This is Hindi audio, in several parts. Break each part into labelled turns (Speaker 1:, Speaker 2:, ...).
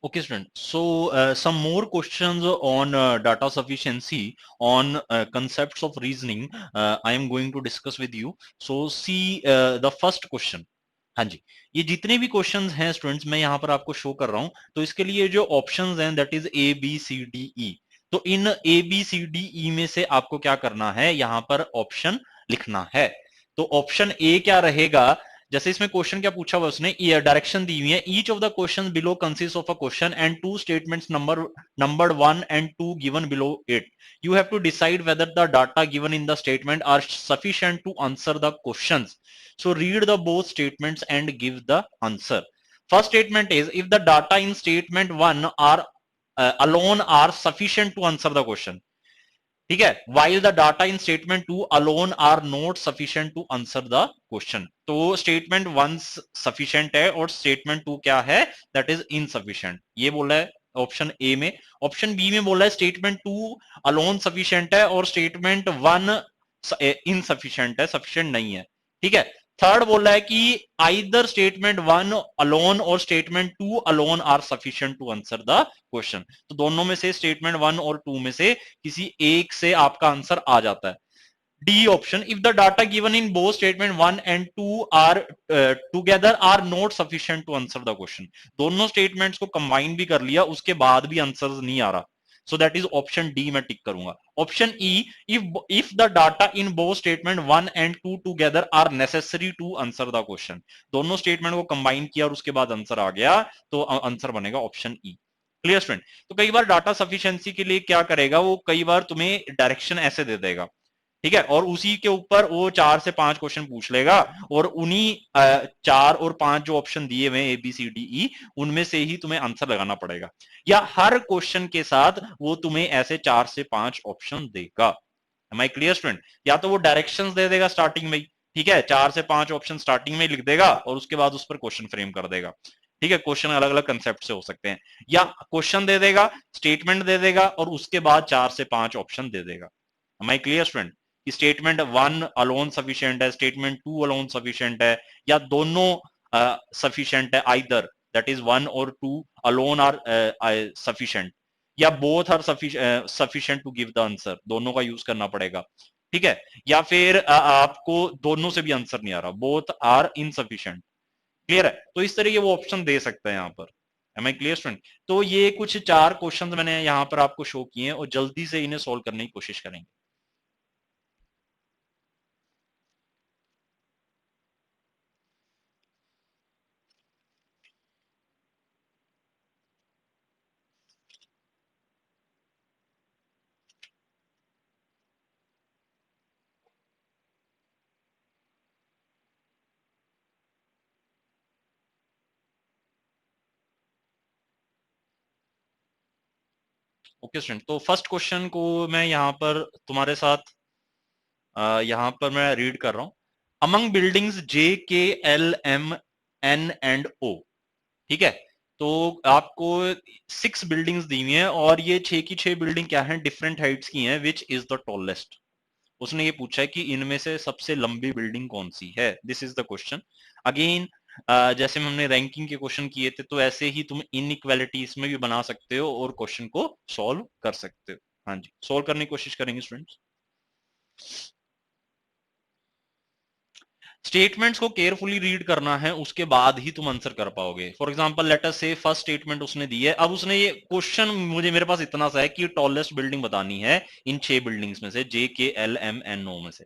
Speaker 1: Okay, student. So, some more questions on data sufficiency, on concepts of reasoning. I am going to discuss with you. So, see the first question. हाँ जी, ये जितने भी क्वेश्चंस हैं स्टूडेंट्स मैं यहाँ पर आपको शो कर रहा हूं, तो इसके लिए जो ऑप्शंस हैं that is A B C D E. तो इन ए बी सी डी ई में से आपको क्या करना है, यहाँ पर ऑप्शन लिखना है। तो ऑप्शन ए क्या रहेगा, जैसे इसमें क्वेश्चन क्या पूछा हुआ उसने, डायरेक्शन दी हुई है, each of the question below consist of a question and two statements numbered 1 and 2 given below it. You have to decide whether the data given in the statement are sufficient to answer the questions. So read the both statements and give the answer. First statement is, if the data in statement 1 are alone are sufficient to answer the question. ठीक है, while the data in statement 2 alone are not sufficient to answer the question. तो statement 1 sufficient है और statement 2 क्या है, that is insufficient. ये बोला है ऑप्शन ए में। ऑप्शन बी में बोला है स्टेटमेंट 2 अलोन सफिशिएंट है और स्टेटमेंट 1 इनसफिशिएंट है, सफिशिएंट नहीं है। ठीक है, थर्ड बोल रहा है कि आइदर स्टेटमेंट 1 अलोन और statement 2 alone are sufficient to answer the question. तो दोनों में से स्टेटमेंट 1 और 2 में से किसी एक से आपका आंसर आ जाता है। D option, if the data given in both statement 1 and 2 are together are not sufficient to answer the question. दोनों स्टेटमेंट्स को कंबाइन भी कर लिया, उसके बाद भी आंसर नहीं आ रहा, so that is option D मैं टिक करूंगा। Option E, if the data in both statement 1 and 2 together are necessary to answer the question. दोनों स्टेटमेंट को कंबाइन किया और उसके बाद आंसर आ गया, तो आंसर बनेगा ऑप्शन ई। Clear student? तो कई बार डाटा सफिशिएंसी के लिए क्या करेगा, वो कई बार तुम्हें डायरेक्शन ऐसे दे देगा, ठीक है, और उसी के ऊपर वो 4 से 5 क्वेश्चन पूछ लेगा और उन्हीं 4 और 5 जो ऑप्शन दिए हुए ए बी सी डी ई, उनमें से ही तुम्हें आंसर लगाना पड़ेगा, या हर क्वेश्चन के साथ वो तुम्हें ऐसे 4 से 5 ऑप्शन देगा। Am I clear student? या तो वो डायरेक्शंस दे देगा स्टार्टिंग में ही, ठीक है, 4 से 5 ऑप्शन स्टार्टिंग में लिख देगा और उसके बाद उस पर क्वेश्चन फ्रेम कर देगा। ठीक है, क्वेश्चन अलग अलग कंसेप्ट से हो सकते हैं, या क्वेश्चन दे देगा, स्टेटमेंट दे देगा और उसके बाद 4 से 5 ऑप्शन दे देगा। Am I clear student? कि स्टेटमेंट 1 अलोन सफिशिएंट है, स्टेटमेंट 2 अलोन सफिशिएंट है, या दोनों सफिशिएंट है, आइदर दैट इज 1 और 2 अलोन आर सफिशिएंट, या both are sufficient to give the answer, दोनों का यूज करना पड़ेगा। ठीक है, या फिर आपको दोनों से भी आंसर नहीं आ रहा, बोथ आर इनसफिशिएंट। क्लियर है? तो इस तरह के वो ऑप्शन दे सकते हैं यहाँ पर। Am I clear student? तो ये कुछ 4 क्वेश्चन मैंने यहाँ पर आपको शो किए हैं और जल्दी से इन्हें सोल्व करने की कोशिश करेंगे। ओके स्टूडेंट, तो फर्स्ट क्वेश्चन को मैं यहाँ पर तुम्हारे साथ यहाँ पर मैं रीड कर रहा हूँ। Among buildings J K L M N and ओ, ठीक है, तो आपको 6 बिल्डिंग्स दी हुई हैं और ये 6 की 6 बिल्डिंग क्या है, डिफरेंट हाइट्स की हैं। Which is the tallest? उसने ये पूछा है कि इनमें से सबसे लंबी बिल्डिंग कौन सी है। This is the question. Again जैसे हमने रैंकिंग के क्वेश्चन किए थे, तो ऐसे ही तुम इनइक्वालिटीज में भी बना सकते हो और क्वेश्चन को सॉल्व कर सकते हो। हाँ जी, सॉल्व करने की कोशिश करेंगे स्टूडेंट्स। स्टेटमेंट्स को केयरफुली रीड करना है, उसके बाद ही तुम आंसर कर पाओगे। फॉर एग्जांपल लेट अस से फर्स्ट स्टेटमेंट उसने दी है, अब उसने ये क्वेश्चन मुझे मेरे पास इतना सा है कि टॉलेस्ट बिल्डिंग बतानी है इन 6 बिल्डिंग्स में से, जे K L M N O में से।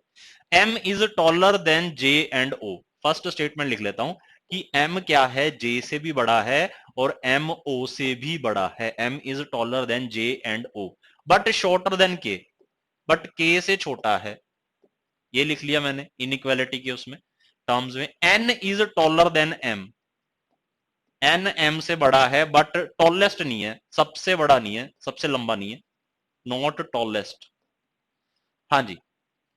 Speaker 1: M is taller than J and O. First statement लिख लेता हूं कि एम क्या है, जे से भी बड़ा है और एम ओ से भी बड़ा है। M is taller than J and O, but shorter than K, but K से छोटा है। ये लिख लिया मैंने इनइक्वालिटी के उसमें टर्म्स में। N is taller than M, N M से बड़ा है बट टॉलेस्ट नहीं है, सबसे बड़ा नहीं है, सबसे लंबा नहीं है, नॉट टॉलेस्ट। हाँ जी,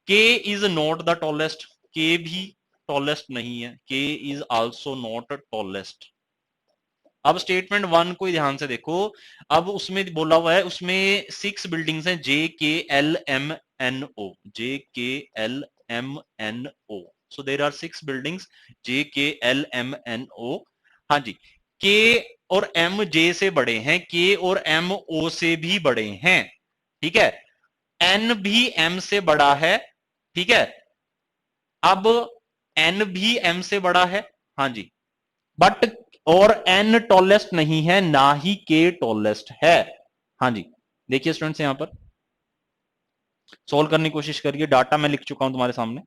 Speaker 1: के इज नॉट द टॉलेस्ट, के भी टॉलेस्ट नहीं है, K is also not tallest. अब स्टेटमेंट 1 को ध्यान से देखो, अब उसमें बोला हुआ है, उसमें 6 बिल्डिंग्स हैं, J K L M N O, J K L M N O. So there are 6 buildings, J K L M N ओ। हाँ जी, के और एम जे से बड़े हैं, के और एम ओ से भी बड़े हैं, ठीक है, एन भी एम से बड़ा है, ठीक है, अब एन भी एम से बड़ा है, हाँ जी, बट और एन टॉलेस्ट नहीं है, ना ही के टॉलेस्ट है, हाँ जी। देखिए स्टूडेंट्स यहां पर सोल्व करने की कोशिश करिए, डाटा मैं लिख चुका हूं तुम्हारे सामने।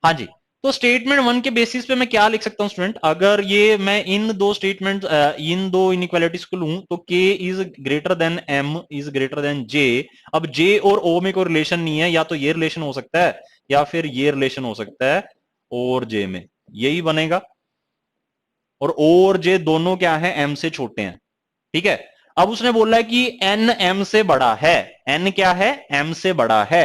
Speaker 1: हाँ जी, तो स्टेटमेंट वन के बेसिस पे मैं क्या लिख सकता हूं स्टूडेंट, अगर ये मैं इन दो स्टेटमेंट इन दो इनइक्वालिटीज को लूं तो k is greater than m is greater than j। अब j और o में कोई रिलेशन नहीं है, या तो ये रिलेशन हो सकता है या फिर ये रिलेशन हो सकता है और j में, यही बनेगा। और o और j दोनों क्या है, m से छोटे हैं, ठीक है। अब उसने बोला है कि n m से बड़ा है, n क्या है, m से बड़ा है,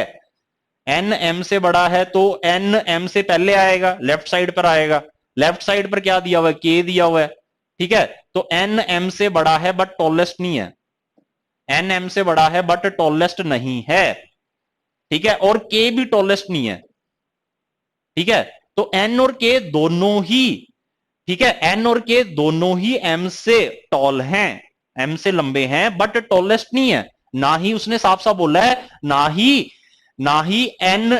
Speaker 1: एन एम से बड़ा है तो एन एम से पहले आएगा, लेफ्ट साइड पर आएगा, लेफ्ट साइड पर क्या दिया हुआ है, के दिया हुआ है, ठीक है, तो एन एम से बड़ा है बट टॉलेस्ट नहीं है, एन एम से बड़ा है बट टॉलेस्ट नहीं है, ठीक है, और के भी टॉलेस्ट नहीं है, ठीक है, तो एन और के दोनों ही, ठीक है, एन और के दोनों ही एम से टॉल हैं, एम से लंबे हैं बट टॉलेस्ट नहीं है, ना ही उसने साफ साफ बोला है, ना ही एन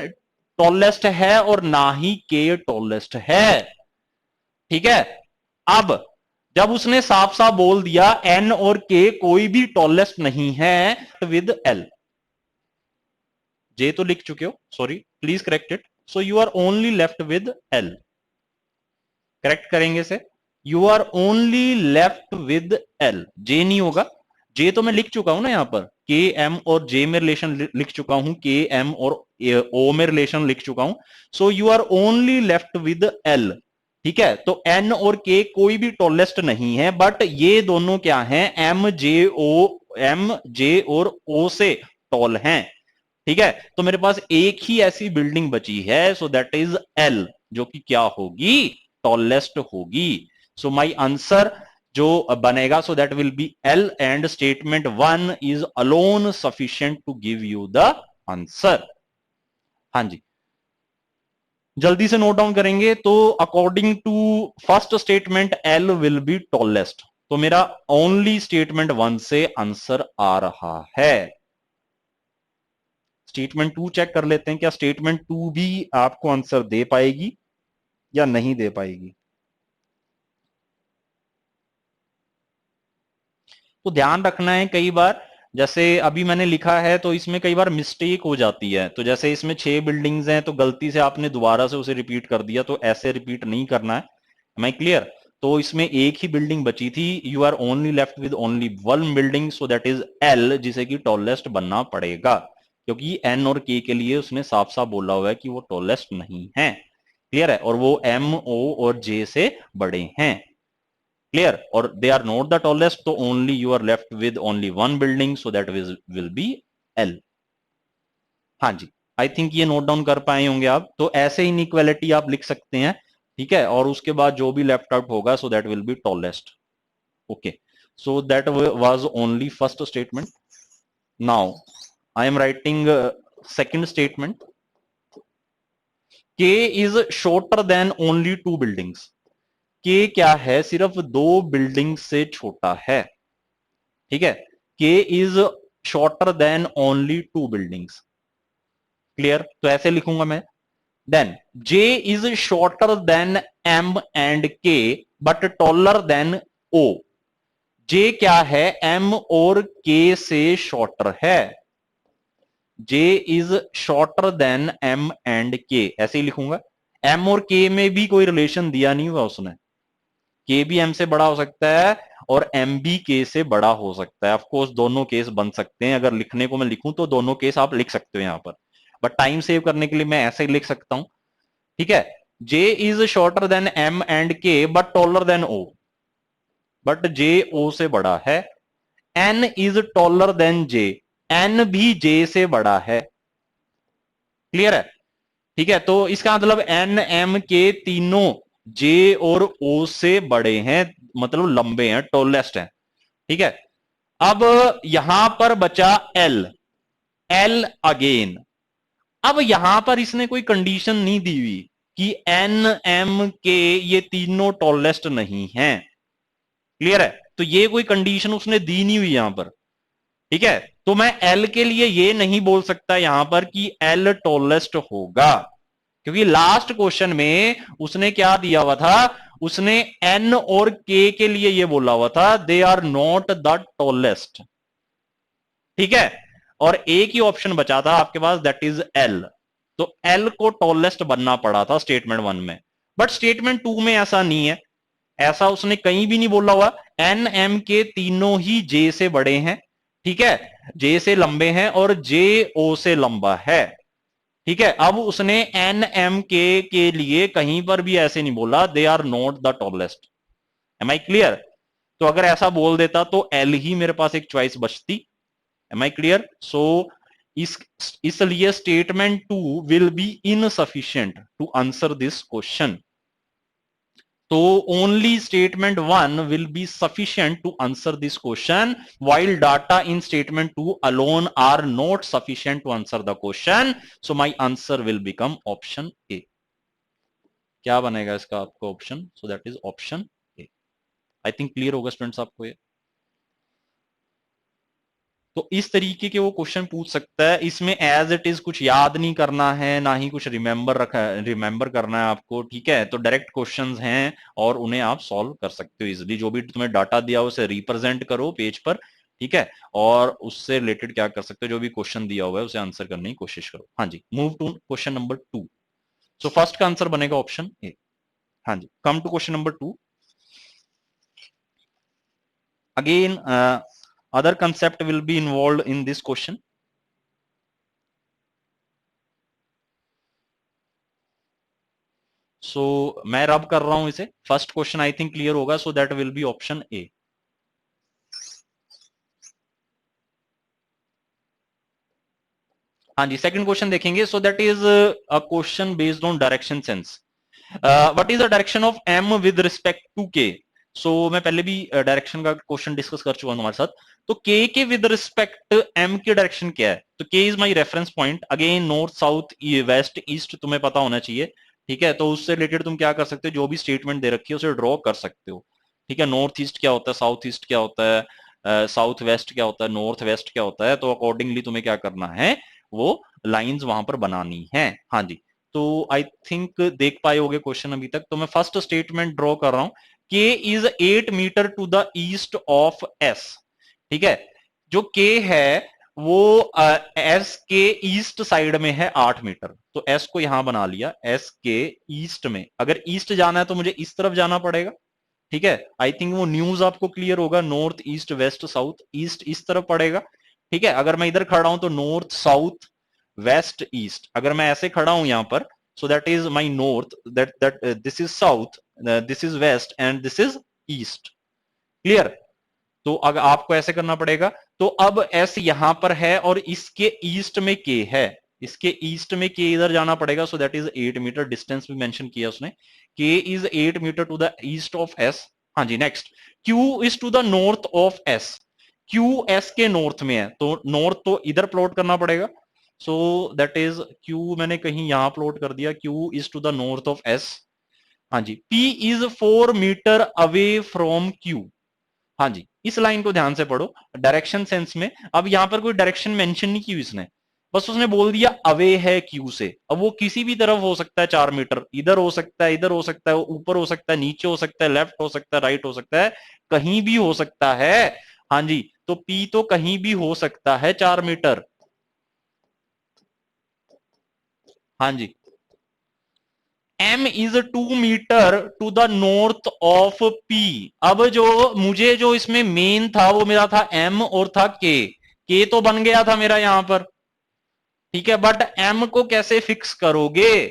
Speaker 1: टॉलेस्ट है और ना ही के टॉलेस्ट है, ठीक है। अब जब उसने साफ साफ बोल दिया एन और के कोई भी टॉलेस्ट नहीं है विद एल, जे तो लिख चुके हो, sorry please correct it, so you are only left with L, correct करेंगे से, you are only left with L, J नहीं होगा, जे तो मैं लिख चुका हूं ना यहां पर, के एम और जे में रिलेशन लिख चुका हूं, के एम और ओ में रिलेशन लिख चुका हूं, so you are only left with L, ठीक है, तो एन और के कोई भी टॉलेस्ट नहीं है बट ये दोनों क्या हैं, एम जे और ओ से टॉल हैं, ठीक है, तो मेरे पास एक ही ऐसी बिल्डिंग बची है, सो दैट इज एल, जो कि क्या होगी, टॉलेस्ट होगी, सो माई आंसर जो बनेगा, so that will be L and statement one is alone sufficient to give you the answer. हाँ जी, जल्दी से नोट डाउन करेंगे, तो according to first statement L will be tallest, तो मेरा ओनली स्टेटमेंट वन से आंसर आ रहा है। स्टेटमेंट टू चेक कर लेते हैं, क्या स्टेटमेंट टू भी आपको आंसर दे पाएगी या नहीं दे पाएगी। तो ध्यान रखना है, कई बार जैसे अभी मैंने लिखा है तो इसमें कई बार मिस्टेक हो जाती है, तो जैसे इसमें 6 बिल्डिंग्स हैं तो गलती से आपने दोबारा से उसे रिपीट कर दिया, तो ऐसे रिपीट नहीं करना है, मैं क्लियर, तो इसमें एक ही बिल्डिंग बची थी, you are only left with only one building, so that is L, जिसे कि टॉलेस्ट बनना पड़ेगा, क्योंकि एन और के के लिए उसने साफ साफ बोला हुआ है कि वो टॉलेस्ट नहीं है, क्लियर है, और वो एम ओ और जे से बड़े हैं, clear, or they are not the tallest, so only you are left with only one building, so that will be L। हाँ जी, आई थिंक ये नोट डाउन कर पाए होंगे आप, तो ऐसे इनइक्वालिटी आप लिख सकते हैं, ठीक है, और उसके बाद जो भी लेफ्ट आउट होगा, so that will be tallest, okay, so that was only first statement. Now I am writing second statement, K is shorter than only two buildings, के क्या है, सिर्फ दो बिल्डिंग से छोटा है, ठीक है, K is shorter than only two buildings, clear, तो ऐसे लिखूंगा मैं, then J is shorter than M and K but taller than O, J क्या है, एम और के से शॉर्टर है, J is shorter than M and K, ऐसे ही लिखूंगा, एम और के में भी कोई रिलेशन दिया नहीं हुआ उसने, के भी एम से बड़ा हो सकता है और एम भी के से बड़ा हो सकता है, ऑफकोर्स दोनों केस बन सकते हैं, अगर लिखने को मैं लिखूं तो दोनों केस आप लिख सकते हो यहां पर, बट टाइम सेव करने के लिए मैं ऐसे ही लिख सकता हूं, ठीक है, J is shorter than M and K but taller than O, but J O से बड़ा है, N is taller than J, N भी जे से बड़ा है, क्लियर है, ठीक है, तो इसका मतलब एन एम के तीनों जे और ओ से बड़े हैं, मतलब लंबे हैं, टॉलेस्ट हैं, ठीक है, अब यहां पर बचा एल, एल अगेन। अब यहां पर इसने कोई कंडीशन नहीं दी हुई कि एन एम के ये तीनों टॉलेस्ट नहीं हैं। क्लियर है? तो ये कोई कंडीशन उसने दी नहीं हुई यहां पर। ठीक है, तो मैं एल के लिए ये नहीं बोल सकता यहां पर कि एल टॉलेस्ट होगा, क्योंकि लास्ट क्वेश्चन में उसने क्या दिया हुआ था, उसने एन और के लिए ये बोला हुआ था they are not the tallest. ठीक है, और एक ही ऑप्शन बचा था आपके पास, दैट इज एल। तो एल को टॉलेस्ट बनना पड़ा था स्टेटमेंट 1 में, बट स्टेटमेंट 2 में ऐसा नहीं है। ऐसा उसने कहीं भी नहीं बोला हुआ। एन एम के तीनों ही जे से बड़े हैं। ठीक है, जे से लंबे हैं और जे ओ से लंबा है। ठीक है, अब उसने एन एम के लिए कहीं पर भी ऐसे नहीं बोला they are not the tallest. Am I clear? तो अगर ऐसा बोल देता तो एल ही मेरे पास एक चॉइस बचती। M I clear? सो इस इसलिए statement 2 will be insufficient to answer this question. तो only statement 1 will be sufficient to answer this question, while data in statement 2 alone are not sufficient to answer the question. So my answer will become option A. क्या बनेगा इसका आपको option? So that is option A. I think clear होगा स्टूडेंट्स आपको ये। तो इस तरीके के वो क्वेश्चन पूछ सकता है। इसमें एज इट इज कुछ याद नहीं करना है, ना ही कुछ रिमेंबर करना है आपको। ठीक है, तो डायरेक्ट क्वेश्चंस हैं और उन्हें आप सॉल्व कर सकते हो इजिली। जो भी तुम्हें डाटा दिया हो उसे रिप्रेजेंट करो पेज पर। ठीक है, और उससे रिलेटेड क्या कर सकते हो, जो भी क्वेश्चन दिया हुआ है उसे आंसर करने की कोशिश करो। हाँ जी, move to question number 2। So first का आंसर बनेगा ऑप्शन ए। हाँ जी, come to question number 2। Again other concept will be involved in this question. So मैं रब कर रहा हूं इसे। First question I think clear होगा, so that will be option A. हाँ जी, सेकंड क्वेश्चन देखेंगे। So that is a question based on direction sense. What is the direction of M with respect to K? So मैं पहले भी डायरेक्शन का क्वेश्चन डिस्कस कर चुका हूं हमारे साथ। तो के विद रिस्पेक्ट एम की डायरेक्शन क्या है? तो के is my reference point. Again north south west east तुम्हें पता होना चाहिए। ठीक है, तो उससे रिलेटेड तुम क्या कर सकते हो, जो भी स्टेटमेंट दे रखी है उसे ड्रॉ कर सकते हो। ठीक है, नॉर्थ ईस्ट क्या होता है, साउथ ईस्ट क्या होता है, साउथ वेस्ट क्या होता है, नॉर्थ वेस्ट क्या होता है। तो अकॉर्डिंगली तुम्हें क्या करना है, वो लाइंस वहां पर बनानी है। हाँ जी, तो आई थिंक देख पाए होगे क्वेश्चन अभी तक। तो मैं फर्स्ट स्टेटमेंट ड्रॉ कर रहा हूं, K is 8 metre to the east of S. ठीक है, जो के है वो एस के ईस्ट साइड में है 8 मीटर। तो एस को यहां बना लिया, एस के ईस्ट में। अगर ईस्ट जाना है तो मुझे इस तरफ जाना पड़ेगा। ठीक है, आई थिंक वो न्यूज आपको क्लियर होगा, north east west south. East इस तरफ पड़ेगा। ठीक है, अगर मैं इधर खड़ा हूं तो नॉर्थ साउथ वेस्ट ईस्ट। अगर मैं ऐसे खड़ा हूं यहां पर, so that is my north, that this is south, this is west and this is east. Clear? तो अगर आपको ऐसे करना पड़ेगा, तो अब एस यहां पर है और इसके ईस्ट में के है। इसके ईस्ट में के इधर जाना पड़ेगा, so that is 8 metre. Distance भी मेंशन किया उसने, K is 8 metre to the east of S. हाँ जी, next, Q is to the north of S. Q S के नॉर्थ में है, तो नॉर्थ तो इधर प्लॉट करना पड़ेगा। सो दैट इज क्यू मैंने कहीं यहां प्लॉट कर दिया, Q is to the north of S. हाँ जी, P is 4 metre away from Q. हाँ जी, इस लाइन को ध्यान से पढ़ो डायरेक्शन सेंस में। अब यहां पर कोई डायरेक्शन मेंशन नहीं की इसने, बस उसने बोल दिया अवे है क्यू से। अब वो किसी भी तरफ हो सकता है 4 मीटर, इधर हो सकता है, इधर हो सकता है, ऊपर हो सकता है, नीचे हो सकता है, लेफ्ट हो सकता है, राइट हो सकता है, कहीं भी हो सकता है। हाँ जी, तो पी तो कहीं भी हो सकता है 4 मीटर। हाँ जी, M is 2 metre to the north of P. अब जो मुझे जो इसमें मेन था वो मेरा था एम और था के तो बन गया था मेरा यहां पर। ठीक है, बट एम को कैसे फिक्स करोगे,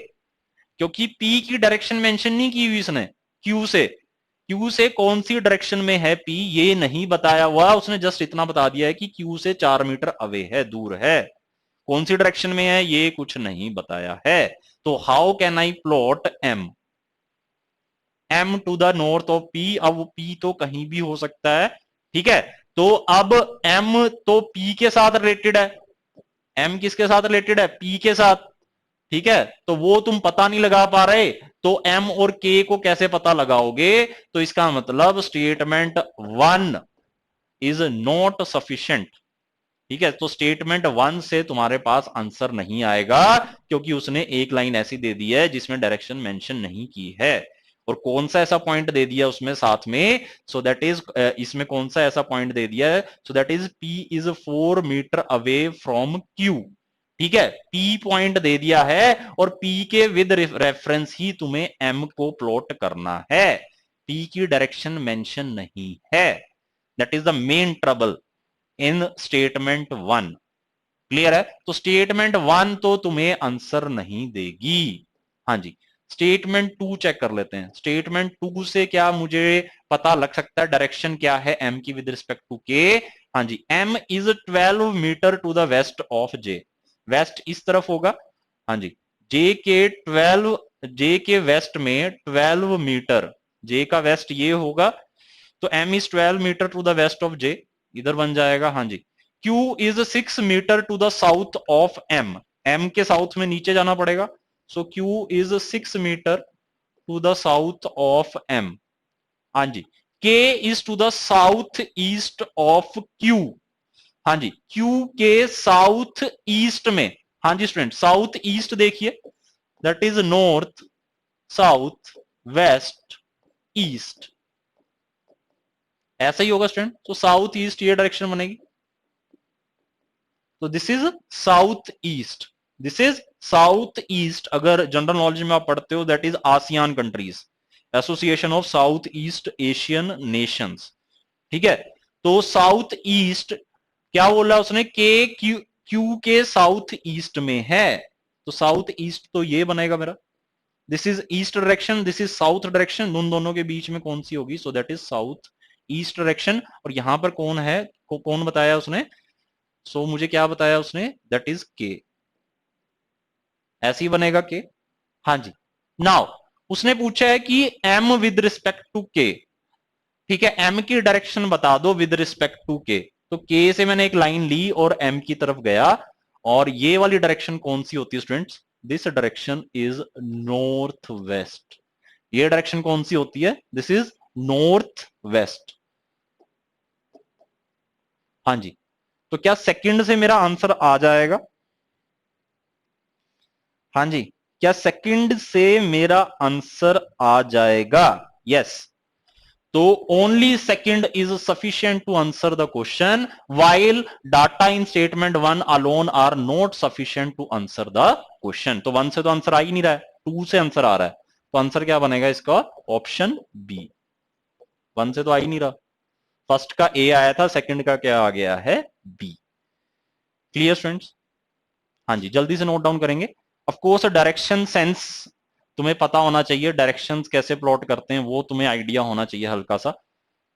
Speaker 1: क्योंकि पी की डायरेक्शन मेंशन नहीं की हुई इसने। क्यू से कौन सी डायरेक्शन में है पी ये नहीं बताया हुआ उसने, जस्ट इतना बता दिया है कि क्यू से 4 मीटर अवे है, दूर है। कौन सी डायरेक्शन में है ये कुछ नहीं बताया है। तो how can I plot M, M to the north of P? अब पी तो कहीं भी हो सकता है। ठीक है, तो अब m तो p के साथ रिलेटेड है, m किसके साथ रिलेटेड है, p के साथ, ठीक है, तो वो तुम पता नहीं लगा पा रहे, तो m और k को कैसे पता लगाओगे, तो इसका मतलब स्टेटमेंट 1 इज नॉट सफिशिएंट, ठीक है, तो स्टेटमेंट 1 से तुम्हारे पास आंसर नहीं आएगा, क्योंकि उसने एक लाइन ऐसी दे दी है जिसमें डायरेक्शन मेंशन नहीं की है, और कौन सा ऐसा पॉइंट दे दिया उसमें साथ में, सो दैट इज, इसमें कौन सा ऐसा पॉइंट दे दिया है, so that is P is 4 metre away from Q, ठीक है, P पॉइंट दे दिया है, और P के विद रेफरेंस ही तुम्हें M को प्लॉट करना है, P की डायरेक्शन मेंशन नहीं है, that is the main trouble in statement 1, clear है, तो स्टेटमेंट 1 तो तुम्हें आंसर नहीं देगी। हाँ जी, स्टेटमेंट 2 चेक कर लेते हैं, स्टेटमेंट 2 से क्या मुझे पता लग सकता है डायरेक्शन क्या है एम की विद रिस्पेक्ट टू के, हाँ जी, M is 12 metre to the west of J, west इस तरफ होगा, हाँ जी, जे के वेस्ट में 12 मीटर, जे का वेस्ट ये होगा, तो m is 12 metre to the west of j, इधर बन जाएगा, हाँ जी, q is 6 metre to the south of m, m के साउथ में नीचे जाना पड़ेगा, so q is 6 metre to the south of m, हाँ जी, k is to the south east of q, हाँ जी, q के साउथ ईस्ट में, हाँ जी स्टूडेंट, साउथ ईस्ट देखिए, that is north, south, waste, east, ऐसा ही होगा स्टूडेंट, तो साउथ ईस्ट ये डायरेक्शन बनेगी, तो this is south east, this is south east, अगर जनरल नॉलेज में आप पढ़ते हो that is ASEAN countries, association of south east Asian Nations, ठीक है, तो साउथ ईस्ट क्या बोला उसने, के क्यू, क्यू के साउथ ईस्ट में है, तो साउथ ईस्ट तो ये बनेगा मेरा, this is east direction, this is south direction, उन दोनों के बीच में कौन सी होगी, so that is south east direction, और यहां पर कौन है, कौन बताया उसने, सो मुझे क्या बताया उसने, दैट इज के, ऐसे ही बनेगा के, हाँ जी, नाउ उसने पूछा है कि एम विद रिस्पेक्ट टू के, ठीक है, एम की डायरेक्शन बता दो विद रिस्पेक्ट टू के, तो के से मैंने एक लाइन ली और एम की तरफ गया, और ये वाली डायरेक्शन कौन सी होती है students, this direction is north west, ये डायरेक्शन कौन सी होती है, दिस इज नॉर्थ वेस्ट, हाँ जी, तो क्या सेकंड से मेरा आंसर आ जाएगा, हाँ जी, क्या सेकंड से मेरा आंसर आ जाएगा, यस, तो only second is sufficient to answer the question, while data in statement 1 alone are not sufficient to answer the question, तो 1 से तो आंसर आ ही नहीं रहा है, 2 से आंसर आ रहा है, तो आंसर क्या बनेगा इसका, ऑप्शन बी, 1 से तो आ ही नहीं रहा, फर्स्ट का ए आया था, सेकंड का क्या आ गया है, बी, क्लियर स्टूडेंट्स, हाँ जी, जल्दी से नोट डाउन करेंगे, ऑफ कोर्स डायरेक्शन सेंस तुम्हें पता होना चाहिए, डायरेक्शंस कैसे प्लॉट करते हैं वो तुम्हें आइडिया होना चाहिए हल्का सा,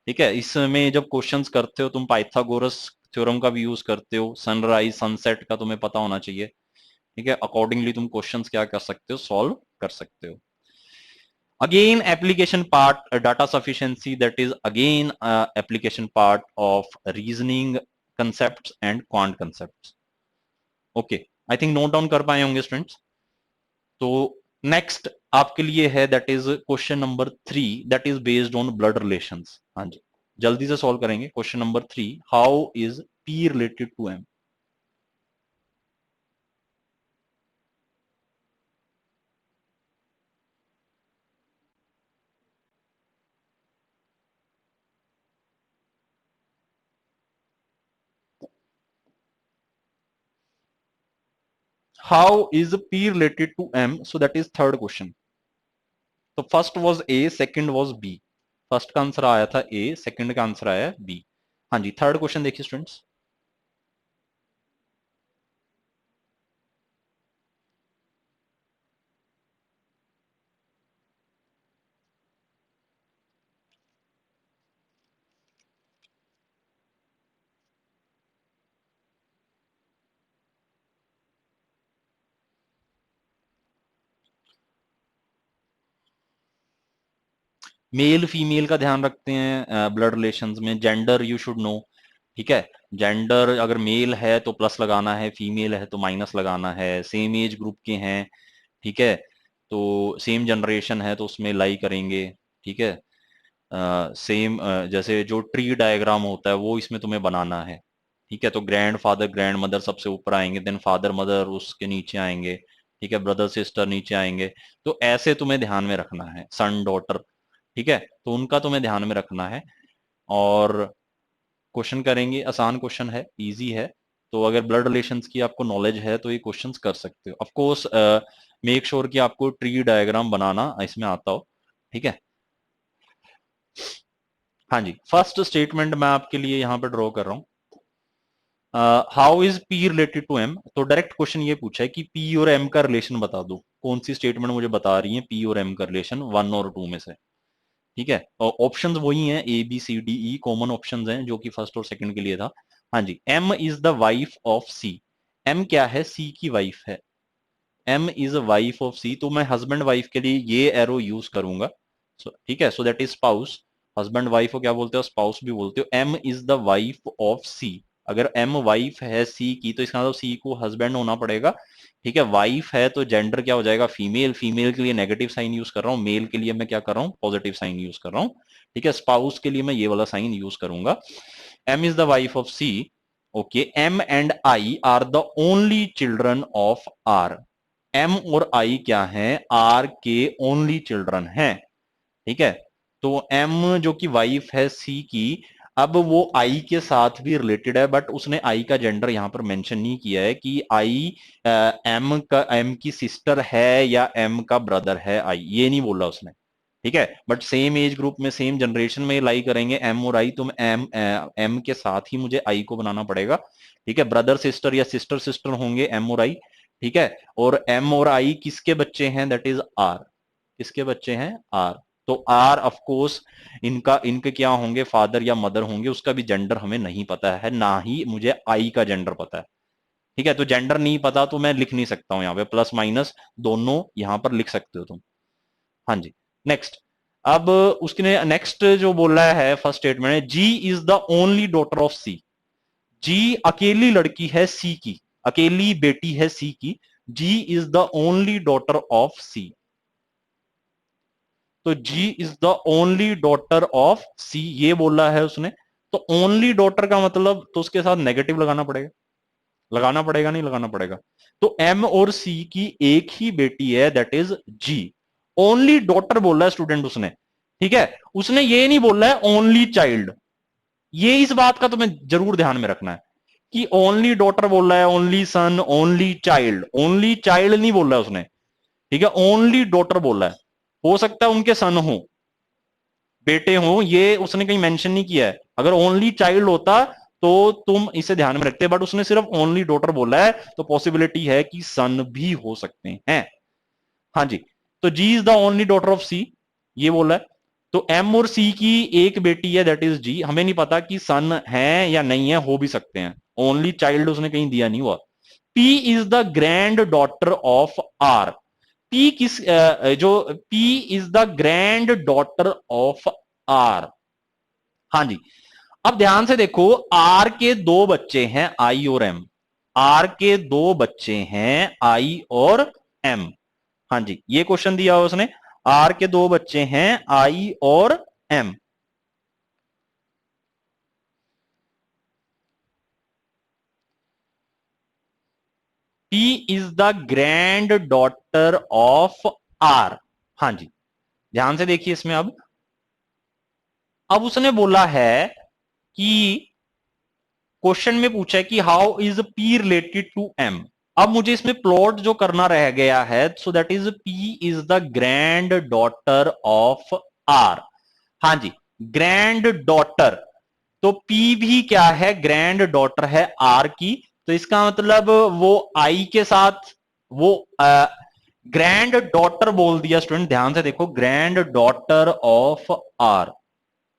Speaker 1: ठीक है, इसमें जब क्वेश्चंस करते हो तुम पाइथागोरस थ्योरम का भी यूज करते हो, सनराइज सनसेट का तुम्हें पता होना चाहिए, ठीक है, अकॉर्डिंगली तुम क्वेश्चंस क्या कर सकते हो, सॉल्व कर सकते हो, again application part, data sufficiency, that is again application part of reasoning concepts and quant concepts, okay, I think note down कर पाए होंगे स्टूडेंट्स, तो नेक्स्ट आपके लिए है that is question number 3, that is based on blood relations, हाँ जी, जल्दी से सॉल्व करेंगे, question number 3, how is P related to M, how is P related to M, so that is third question, तो first was A, second was B, first का आंसर आया था ए, सेकंड का आंसर आया बी, हाँ जी, थर्ड क्वेश्चन देखिए स्टूडेंट्स, मेल फीमेल का ध्यान रखते हैं ब्लड रिलेशंस में, जेंडर यू शुड नो, ठीक है। जेंडर अगर मेल है तो प्लस लगाना है, फीमेल है तो माइनस लगाना है, सेम एज ग्रुप के हैं, ठीक है, तो सेम जनरेशन है तो उसमें लाई करेंगे, ठीक है। सेम जैसे जो ट्री डायग्राम होता है वो इसमें तुम्हें बनाना है, ठीक है। तो ग्रैंड फादर ग्रैंड मदर सबसे ऊपर आएंगे, देन फादर मदर उसके नीचे आएंगे, ठीक है, ब्रदर सिस्टर नीचे आएंगे। तो ऐसे तुम्हें ध्यान में रखना है, सन डॉटर, ठीक है, तो उनका तुम्हें ध्यान में रखना है। और क्वेश्चन करेंगे, आसान क्वेश्चन है, इजी है। तो अगर ब्लड रिलेशंस की आपको नॉलेज है तो ये क्वेश्चंस कर सकते हो। ऑफ कोर्स मेक श्योर कि आपको ट्री डायग्राम बनाना इसमें आता हो, ठीक है। हाँ जी, फर्स्ट स्टेटमेंट मैं आपके लिए यहाँ पे ड्रॉ कर रहा हूँ। How is P related to M, तो डायरेक्ट क्वेश्चन ये पूछा है कि पी और एम का रिलेशन बता दो। कौन सी स्टेटमेंट मुझे बता रही है पी और एम का रिलेशन, वन और टू में से, ठीक है। और ऑप्शंस वही हैं, A B C D E common options हैं जो कि फर्स्ट और सेकंड के लिए था। हाँ जी, M is the wife of C, M क्या है, सी की वाइफ है, M is wife of C, तो मैं हस्बैंड वाइफ के लिए ये एरो यूज करूंगा, ठीक है। So that is spouse, husband wife को क्या बोलते हो, स्पाउस भी बोलते हो। M is the wife of C, अगर एम वाइफ है सी की तो इसका मतलब सी को हस्बैंड होना पड़ेगा, ठीक है। वाइफ है तो जेंडर क्या हो जाएगा, फीमेल, फीमेल के लिए नेगेटिव साइन यूज कर रहा हूँ, मेल के लिए मैं क्या कर रहा हूँ, पॉजिटिव साइन यूज कर रहा हूँ, ठीक है। स्पाउस के लिए मैं ये वाला साइन यूज करूंगा। M is the wife of C, okay. M and I are the only children of R, M और आई क्या है, आर के ओनली चिल्ड्रन हैं, ठीक है। तो एम जो कि वाइफ है सी की, अब वो आई के साथ भी रिलेटेड है, बट उसने आई का जेंडर यहां पर मेंशन नहीं किया है कि आई एम का, एम की सिस्टर है या एम का ब्रदर है आई, ये नहीं बोला उसने, ठीक है। बट सेम एज ग्रुप में सेम जनरेशन में लाई करेंगे एम और आई, तो एम एम के साथ ही मुझे आई को बनाना पड़ेगा, ठीक है। ब्रदर सिस्टर या सिस्टर सिस्टर होंगे एम और आई, ठीक है। और एम और आई किसके बच्चे हैं, दैट इज आर, किसके बच्चे हैं, आर। तो आर ऑफ कोर्स इनका, इनके क्या होंगे, फादर या मदर होंगे, उसका भी जेंडर हमें नहीं पता है, ना ही मुझे आई का जेंडर पता है, ठीक है। तो जेंडर नहीं पता तो मैं लिख नहीं सकता हूं यहाँ पे, प्लस माइनस दोनों यहां पर लिख सकते हो तुम। हाँ जी, नेक्स्ट। अब उसने नेक्स्ट जो बोला है फर्स्ट स्टेटमेंट है, G is the only daughter of C, G अकेली लड़की है सी की, अकेली बेटी है सी की, G is the only daughter of C, तो G is the only daughter of C ये बोला है उसने। तो ओनली डॉटर का मतलब तो उसके साथ नेगेटिव लगाना पड़ेगा, लगाना पड़ेगा नहीं लगाना पड़ेगा। तो एम और सी की एक ही बेटी है, that is G. Only daughter बोला है स्टूडेंट उसने, ठीक है। उसने ये नहीं बोला है ओनली चाइल्ड, ये इस बात का तुम्हें जरूर ध्यान में रखना है कि ओनली डॉटर बोला है, ओनली सन, ओनली चाइल्ड नहीं बोला है उसने, ठीक है। ओनली डॉटर बोला है, हो सकता है उनके सन हो, बेटे हो, ये उसने कहीं मेंशन नहीं किया है। अगर ओनली चाइल्ड होता तो तुम इसे ध्यान में रखते, बट उसने सिर्फ ओनली डॉटर बोला है, तो पॉसिबिलिटी है कि सन भी हो सकते हैं। हाँ जी, तो G is the only daughter of C ये बोला है। तो एम और सी की एक बेटी है, दैट इज जी, हमें नहीं पता कि सन है या नहीं है, हो भी सकते हैं, ओनली चाइल्ड उसने कहीं दिया नहीं हुआ। P is the granddaughter of R, P किस जो P is the granddaughter of R, हाँ जी। अब ध्यान से देखो, आर के दो बच्चे हैं आई और एम, आर के दो बच्चे हैं आई और एम, हाँ जी, ये क्वेश्चन दिया हुआ उसने, आर के दो बच्चे हैं आई और M. P is the granddaughter of R, हाँ जी। ध्यान से देखिए इसमें, अब उसने बोला है कि क्वेश्चन में पूछा है कि how is P related to M. अब मुझे इसमें प्लॉट जो करना रह गया है, so that is P is the granddaughter of R, हाँ जी, ग्रैंड डॉटर। तो पी भी क्या है, ग्रैंड डॉटर है आर की, तो इसका मतलब वो आई के साथ वो ग्रैंड डॉटर बोल दिया स्टूडेंट, ध्यान से देखो, ग्रैंड डॉटर ऑफ आर।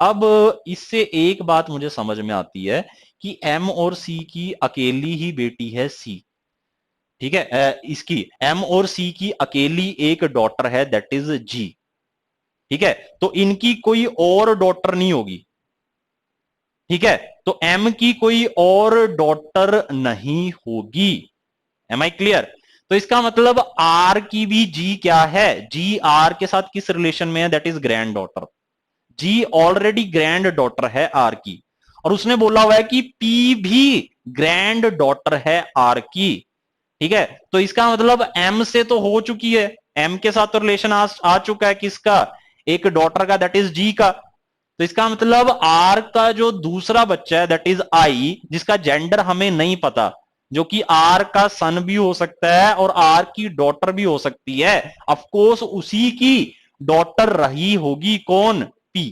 Speaker 1: अब इससे एक बात मुझे समझ में आती है कि एम और सी की अकेली ही बेटी है सी, ठीक है। इसकी एम और सी की अकेली एक डॉटर है, दैट इज जी, ठीक है। तो इनकी कोई और डॉटर नहीं होगी, ठीक है। तो एम की कोई और डॉटर नहीं होगी। Am I clear? तो इसका मतलब आर की भी जी क्या है, जी आर के साथ किस रिलेशन में है, that is granddaughter. G already granddaughter है आर की, और उसने बोला हुआ है कि पी भी ग्रैंड डॉटर है आर की। ठीक है, तो इसका मतलब एम से तो हो चुकी है, एम के साथ तो रिलेशन आ चुका है किसका, एक डॉटर का, दैट इज जी का। तो इसका मतलब आर का जो दूसरा बच्चा है दैट इज आई, जिसका जेंडर हमें नहीं पता, जो कि आर का सन भी हो सकता है और आर की डॉटर भी हो सकती है, ऑफकोर्स उसी की डॉटर रही होगी कौन, पी।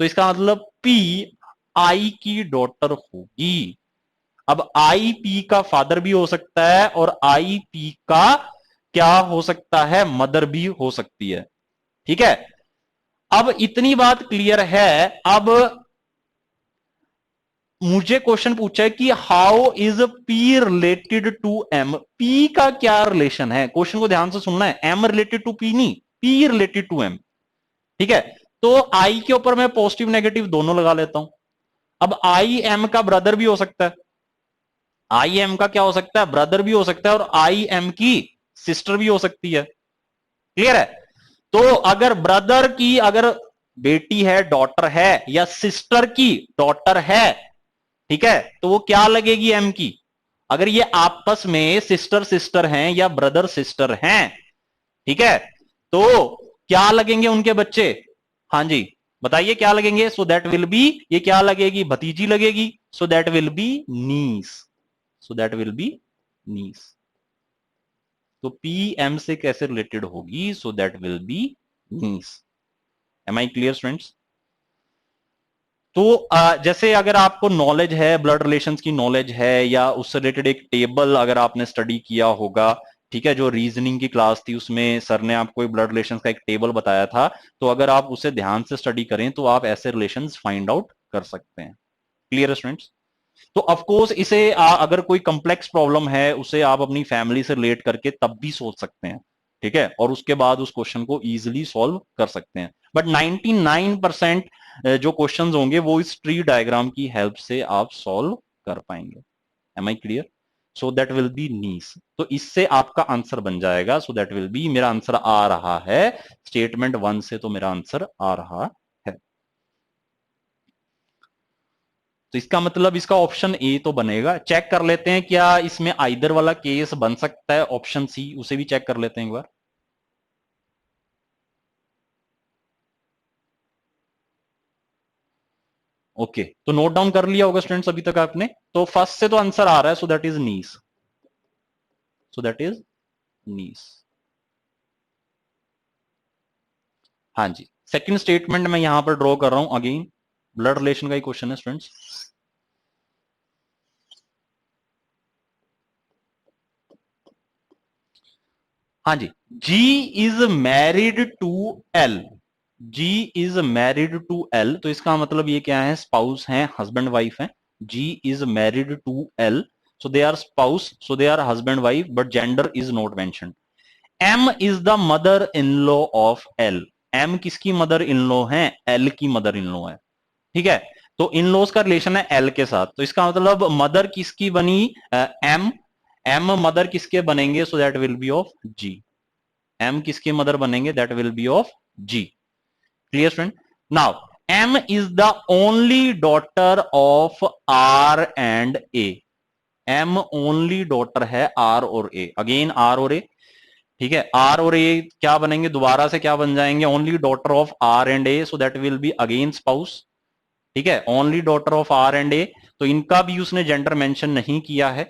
Speaker 1: तो इसका मतलब पी आई की डॉटर होगी। अब आई पी का फादर भी हो सकता है और आई पी का क्या हो सकता है, मदर भी हो सकती है। ठीक है, अब इतनी बात क्लियर है। अब मुझे क्वेश्चन पूछा है कि how is P related to M, P का क्या रिलेशन है, क्वेश्चन को ध्यान से सुनना है, एम रिलेटेड टू पी नहीं, पी रिलेटेड टू एम। ठीक है, तो आई के ऊपर मैं पॉजिटिव नेगेटिव दोनों लगा लेता हूं। अब आई एम का ब्रदर भी हो सकता है, आई एम का क्या हो सकता है, ब्रदर भी हो सकता है, और आई एम की सिस्टर भी हो सकती है। क्लियर है? तो अगर ब्रदर की अगर बेटी है, डॉटर है, या सिस्टर की डॉटर है, ठीक है, तो वो क्या लगेगी एम की, अगर ये आपस में सिस्टर सिस्टर हैं या ब्रदर सिस्टर हैं, ठीक है, तो क्या लगेंगे उनके बच्चे, हाँ जी बताइए क्या लगेंगे, सो दैट विल बी, ये क्या लगेगी, भतीजी लगेगी, so that will be niece, so that will be niece. तो पी एम से कैसे रिलेटेड होगी, so that will be niece. Am I clear students? तो जैसे अगर आपको नॉलेज है, ब्लड रिलेशंस की नॉलेज है, या उससे रिलेटेड एक टेबल अगर आपने स्टडी किया होगा, ठीक है, जो रीजनिंग की क्लास थी उसमें सर ने आपको एक ब्लड रिलेशंस का एक टेबल बताया था, तो अगर आप उसे ध्यान से स्टडी करें तो आप ऐसे रिलेशंस फाइंड आउट कर सकते हैं। Clear students? तो ऑफ कोर्स इसे अगर कोई कॉम्प्लेक्स प्रॉब्लम है उसे आप अपनी फैमिली से रिलेट करके तब भी सोच सकते हैं, ठीक है, और उसके बाद उस क्वेश्चन को इजीली सॉल्व कर सकते हैं। बट 99% जो क्वेश्चंस होंगे वो इस ट्री डायग्राम की हेल्प से आप सॉल्व कर पाएंगे। Am I clear? So that will be niece, तो इससे आपका आंसर बन जाएगा, सो दैट विल बी, मेरा आंसर आ रहा है स्टेटमेंट 1 से, तो मेरा आंसर आ रहा है। तो इसका मतलब इसका ऑप्शन ए तो बनेगा। चेक कर लेते हैं क्या इसमें आइदर वाला केस बन सकता है, ऑप्शन सी, उसे भी चेक कर लेते हैं एक बार। ओके, तो नोट डाउन कर लिया होगा स्टूडेंट्स अभी तक आपने। तो फर्स्ट से तो आंसर आ रहा है, so that is niece, so that is niece. हाँ जी, सेकंड स्टेटमेंट मैं यहां पर ड्रॉ कर रहा हूं, अगेन ब्लड रिलेशन का ही क्वेश्चन है स्टूडेंट्स। हाँ जी, G is married to L, G is married to L, तो इसका मतलब ये क्या है, स्पाउस हैं, हस्बैंड वाइफ हैं। G is married to L, so they are spouse, so they are husband wife, but gender is not mention. M is the mother in law of L, M किसकी मदर इन लॉ है, एल की मदर इन लॉ है। ठीक है, तो इन लॉज का रिलेशन है एल के साथ, तो इसका मतलब मदर किसकी बनी, एम, एम मदर किसके बनेंगे, so that will be of G, M किसके मदर बनेंगे, that will be of G. Clear friend? Now M is the only daughter of R and A, M only daughter है आर और ए, अगेन आर और ए, ठीक है, आर और ए क्या बनेंगे, दोबारा से क्या बन जाएंगे, only daughter of R and A, so that will be again spouse. ठीक है, only daughter of R and A, तो इनका भी उसने जेंडर मेंशन नहीं किया है।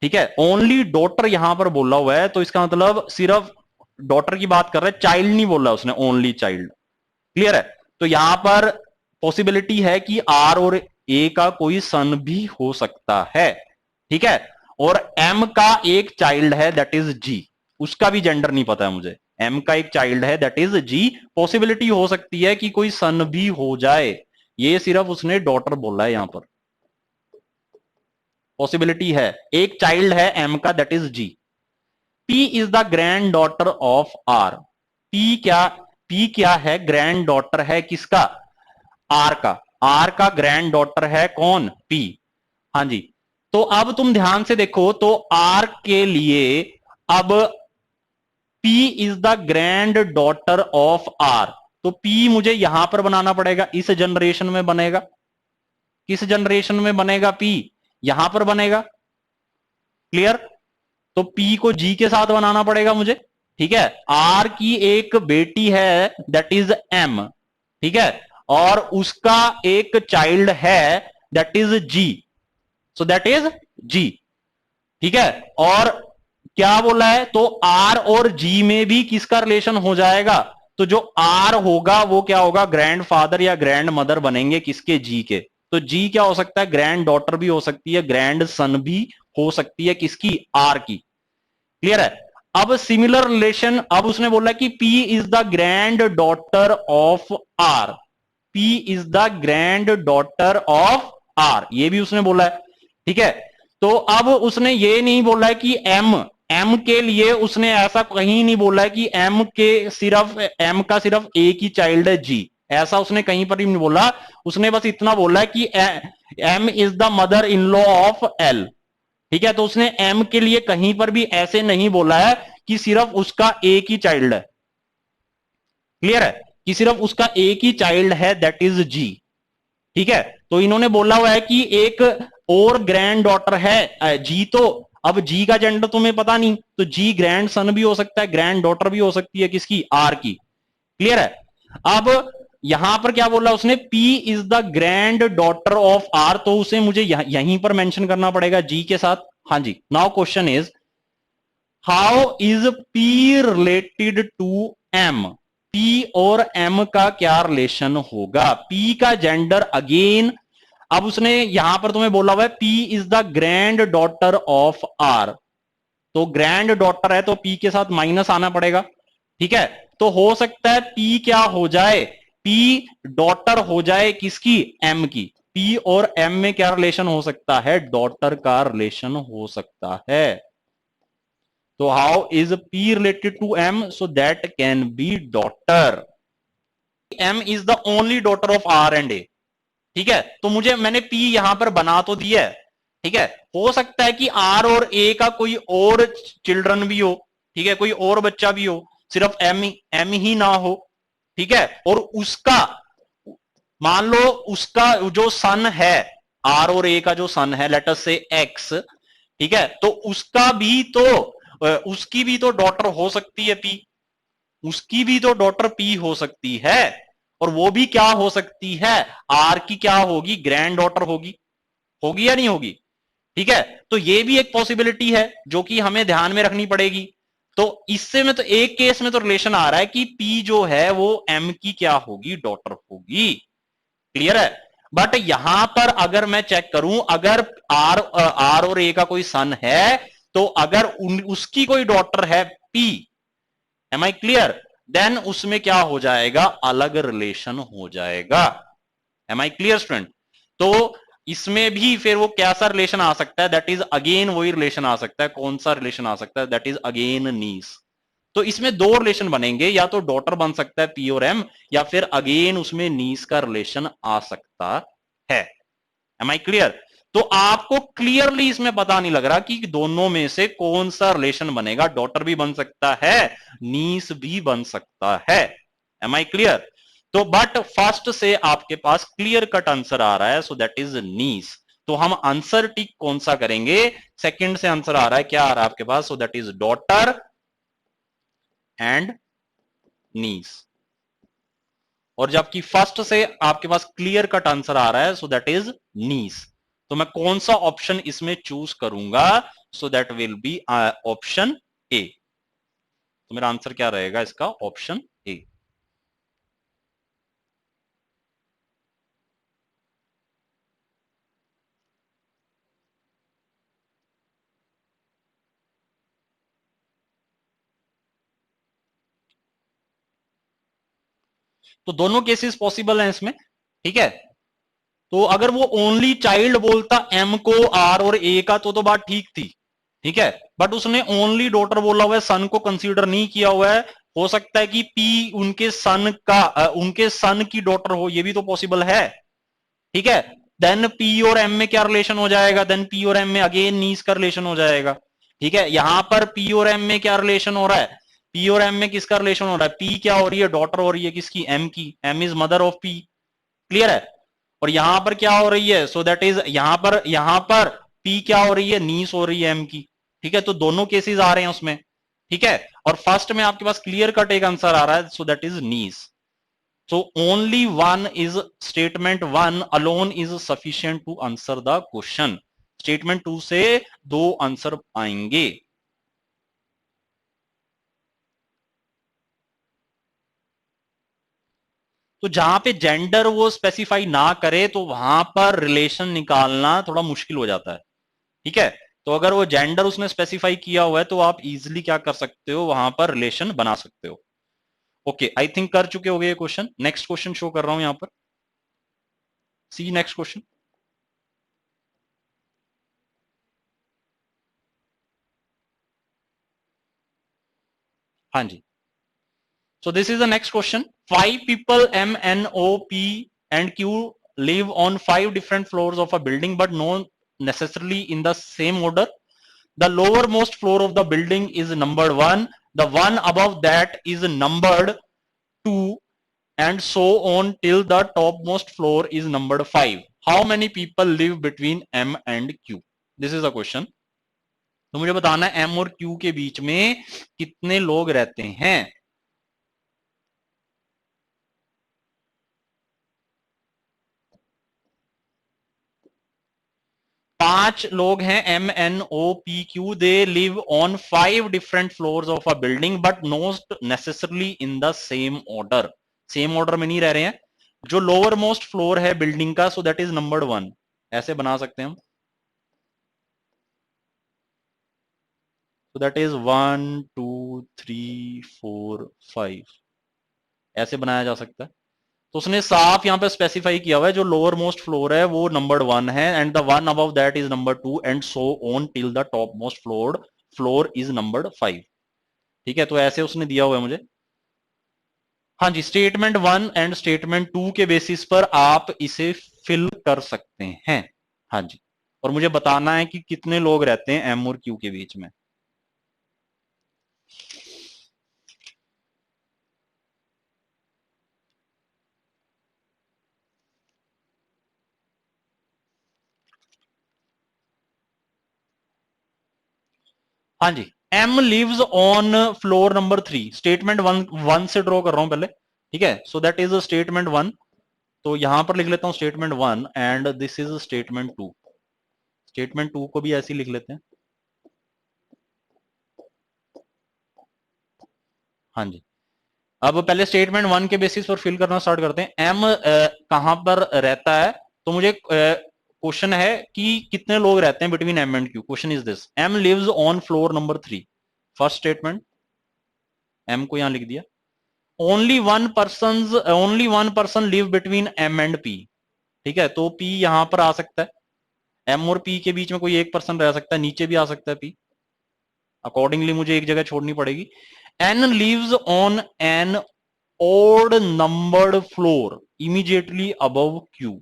Speaker 1: ठीक है, ओनली डॉटर यहां पर बोला हुआ है, तो इसका मतलब सिर्फ डॉटर की बात कर रहा है, चाइल्ड नहीं बोला उसने, ओनली चाइल्ड। क्लियर है? तो यहां पर पॉसिबिलिटी है कि आर और ए का कोई सन भी हो सकता है। ठीक है, और एम का एक चाइल्ड है दैट इज जी, उसका भी जेंडर नहीं पता है मुझे, एम का एक चाइल्ड है दैट इज जी, पॉसिबिलिटी हो सकती है कि कोई सन भी हो जाए, ये सिर्फ उसने डॉटर बोला है यहां पर, पॉसिबिलिटी है, एक चाइल्ड है एम का that is G. P is the granddaughter of R, P क्या है, ग्रैंड डॉटर है किसका, आर का। आर का ग्रैंड डॉटर है कौन? पी। हाँ जी। तो अब तुम ध्यान से देखो तो आर के लिए अब P is the granddaughter of R, तो P मुझे यहां पर बनाना पड़ेगा, इस जनरेशन में बनेगा। किस जनरेशन में बनेगा P? यहां पर बनेगा। क्लियर? तो P को G के साथ बनाना पड़ेगा मुझे। ठीक है, R की एक बेटी है दैट इज M। ठीक है, और उसका एक चाइल्ड है that is G, so that is G। ठीक है, और क्या बोला है? तो आर और जी में भी किसका रिलेशन हो जाएगा? तो जो आर होगा वो क्या होगा? ग्रैंड फादर या ग्रैंड मदर बनेंगे किसके? जी के। तो जी क्या हो सकता है? ग्रैंड डॉटर भी हो सकती है, ग्रैंड सन भी हो सकती है, किसकी? आर की। क्लियर है? अब सिमिलर रिलेशन, अब उसने बोला कि P is the granddaughter of R, P is the granddaughter of R, ये भी उसने बोला है। ठीक है, तो अब उसने ये नहीं बोला है कि एम, एम के लिए उसने ऐसा कहीं नहीं बोला है कि एम के सिर्फ, एम का सिर्फ एक ही चाइल्ड है जी, ऐसा उसने कहीं पर ही नहीं बोला। उसने बस इतना बोला है कि M is the mother in law of L. ठीक है, तो उसने एम के लिए कहीं पर भी ऐसे नहीं बोला है कि सिर्फ उसका एक ही चाइल्ड है। क्लियर है? कि सिर्फ उसका एक ही चाइल्ड है दैट इज जी। ठीक है, तो इन्होंने बोला हुआ है कि एक और ग्रैंड डॉटर है जी, तो अब जी का जेंडर तुम्हें पता नहीं, तो जी ग्रैंड सन भी हो सकता है, ग्रैंड डॉटर भी हो सकती है, किसकी? आर की। क्लियर है? अब यहां पर क्या बोला उसने? P is the granddaughter of R, तो उसे मुझे यहीं पर मेंशन करना पड़ेगा जी के साथ। हाँ जी, now question is how is P related to M? P और M का क्या रिलेशन होगा? P का जेंडर अगेन, अब उसने यहां पर तुम्हें बोला हुआ है P is the granddaughter of R, तो ग्रैंड डॉटर है तो P के साथ माइनस आना पड़ेगा। ठीक है, तो हो सकता है P क्या हो जाए? P डॉटर हो जाए किसकी? M की। P और M में क्या रिलेशन हो सकता है? डॉटर का रिलेशन हो सकता है। तो how is P related to M? So that can be daughter. M is the only daughter of R and A। ठीक है, तो मुझे, मैंने P यहां पर बना तो दिया है। ठीक है, हो सकता है कि R और A का कोई और चिल्ड्रन भी हो। ठीक है, कोई और बच्चा भी हो, सिर्फ M ही ना हो। ठीक है, और उसका, मान लो उसका जो सन है, R और A का जो सन है, लेट अस से X। ठीक है, तो उसका भी तो, उसकी भी तो डॉटर हो सकती है P, उसकी भी तो डॉटर P हो सकती है, और वो भी क्या हो सकती है? आर की क्या होगी? ग्रैंड डॉटर होगी। होगी या नहीं होगी? ठीक है, तो ये भी एक पॉसिबिलिटी है जो कि हमें ध्यान में रखनी पड़ेगी। तो इससे में तो एक केस में तो रिलेशन आ रहा है कि P जो है वो M की क्या होगी? डॉटर होगी। क्लियर है? बट यहां पर अगर मैं चेक करूं, अगर आर और ए का कोई सन है, तो अगर उसकी कोई डॉटर है P, am I clear? Then उसमें क्या हो जाएगा? अलग रिलेशन हो जाएगा। Am I clear student? तो इसमें भी फिर वो कैसा रिलेशन आ सकता है? दैट इज अगेन वही रिलेशन आ सकता है। कौन सा रिलेशन आ सकता है? दैट इज अगेन नीस। तो इसमें दो रिलेशन बनेंगे, या तो डॉटर बन सकता है पी और एम, या फिर अगेन उसमें नीस का रिलेशन आ सकता है। Am I clear? तो आपको क्लियरली इसमें पता नहीं लग रहा कि दोनों में से कौन सा रिलेशन बनेगा। डॉटर भी बन सकता है, नीस भी बन सकता है। Am I clear? तो बट फर्स्ट से आपके पास क्लियर कट आंसर आ रहा है, सो दैट इज नीस। तो हम आंसर टिक कौन सा करेंगे? सेकंड से आंसर आ रहा है, क्या आ रहा है आपके पास? So that is daughter and niece. और जबकि फर्स्ट से आपके पास क्लियर कट आंसर आ रहा है, सो दैट इज नीस। तो मैं कौन सा ऑप्शन इसमें चूज करूंगा? सो दैट विल बी ऑप्शन ए। तो मेरा आंसर क्या रहेगा इसका? Option A. तो दोनों केसेस पॉसिबल हैं इसमें। ठीक है, तो अगर वो ओनली चाइल्ड बोलता एम को, आर और ए का, तो बात ठीक थी। ठीक है, बट उसने ओनली डॉटर बोला हुआ है, सन को कंसीडर नहीं किया हुआ है। हो सकता है कि पी उनके सन का, उनके सन की डॉटर हो, ये भी तो पॉसिबल है। ठीक है। देन पी और एम में क्या रिलेशन हो जाएगा, देन पी और एम में अगेन नीस का रिलेशन हो जाएगा। ठीक है, यहां पर पी और एम में क्या रिलेशन हो रहा है, पी और एम में किसका रिलेशन हो रहा है, पी क्या हो रही है, डॉटर हो रही है किसकी, एम की, M is mother of P, clear है। और यहां पर क्या हो रही है, सो दैट इज यहां पर पी क्या हो रही है, नीस हो रही है एम की। ठीक है, तो दोनों केसेस आ रहे हैं उसमें। ठीक है, और फर्स्ट में आपके पास क्लियर कट एक आंसर आ रहा है, so that is nice. So only one is statement one alone is sufficient to answer the question. Statement two से दो आंसर आएंगे। तो जहां पे जेंडर वो स्पेसिफाई ना करे तो वहां पर रिलेशन निकालना थोड़ा मुश्किल हो जाता है। ठीक है, तो अगर वो जेंडर उसने स्पेसिफाई किया हुआ है तो आप इजिली क्या कर सकते हो, वहां पर रिलेशन बना सकते हो। ओके, आई थिंक कर चुके हो गए ये क्वेश्चन। नेक्स्ट क्वेश्चन शो कर रहा हूं यहां पर, सी नेक्स्ट क्वेश्चन। हाँ जी, so this is the next question. Five people M, N, O, P and Q live on five different floors of a building but not necessarily in the same order. The lowermost floor of the building is numbered 1, the one above that is numbered 2 and so on till the topmost floor is numbered 5. How many people live between M and Q? This is the question. तो मुझे बताना है M और Q के बीच में कितने लोग रहते हैं। 5 लोग हैं, M N O P Q, they live on 5 different floors of a building but not necessarily in the same order. Same order में नहीं रह रहे हैं। जो लोअर मोस्ट फ्लोर है बिल्डिंग का, सो दैट इज नंबर्ड 1, ऐसे बना सकते हैं हम। सो दैट इज 1 2 3 4 5, ऐसे बनाया जा सकता है। तो उसने साफ यहां पे स्पेसिफाई किया हुआ है, जो लोअर मोस्ट फ्लोर है वो नंबर 1 है and the one above that is number 2 and so on till the top most floor is numbered 5। ठीक है, तो ऐसे उसने दिया हुआ है मुझे। हाँ जी, स्टेटमेंट 1 एंड स्टेटमेंट 2 के बेसिस पर आप इसे फिल कर सकते हैं। हाँ जी, और मुझे बताना है कि कितने लोग रहते हैं एम और क्यू के बीच में। हाँ जी, M lives on floor number 3, statement one से ड्रॉ कर रहा हूं पहले। ठीक है, सो दैट इज स्टेटमेंट 1। तो यहां पर लिख लेता हूं statement 1 and this is statement 2। Statement 2 को भी ऐसे ही लिख लेते हैं। हाँ जी, अब पहले स्टेटमेंट 1 के बेसिस पर फिल करना स्टार्ट करते हैं। एम कहां पर रहता है, तो मुझे क्वेश्चन है कि कितने लोग रहते हैं between M and Q. Question is this, M lives on floor number 3, first statement, M को यहां लिख दिया। Only one person live between M and P. ठीक है, तो पी यहां पर आ सकता है, एम और पी के बीच में कोई एक पर्सन रह सकता है, नीचे भी आ सकता है पी। अकॉर्डिंगली मुझे एक जगह छोड़नी पड़ेगी। N lives on an odd numbered floor immediately above Q.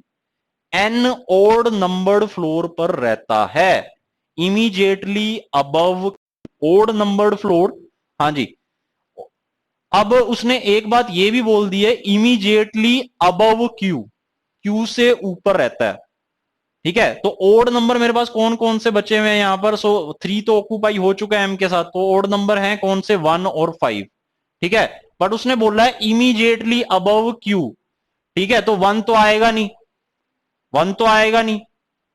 Speaker 1: N odd numbered floor पर रहता है immediately above odd numbered floor. हाँ जी, अब उसने एक बात ये भी बोल दी है, इमीडिएटली अबव क्यू, क्यू से ऊपर रहता है। ठीक है, तो ओड नंबर मेरे पास कौन कौन से बचे हुए हैं यहां पर, सो 3 तो ऑक्यूपाई हो चुका है एम के साथ, तो ओड नंबर है कौन से, 1 और 5। ठीक है, बट उसने बोला है इमीडिएटली अबव क्यू। ठीक है, तो 1 तो आएगा नहीं, 1 तो आएगा नहीं।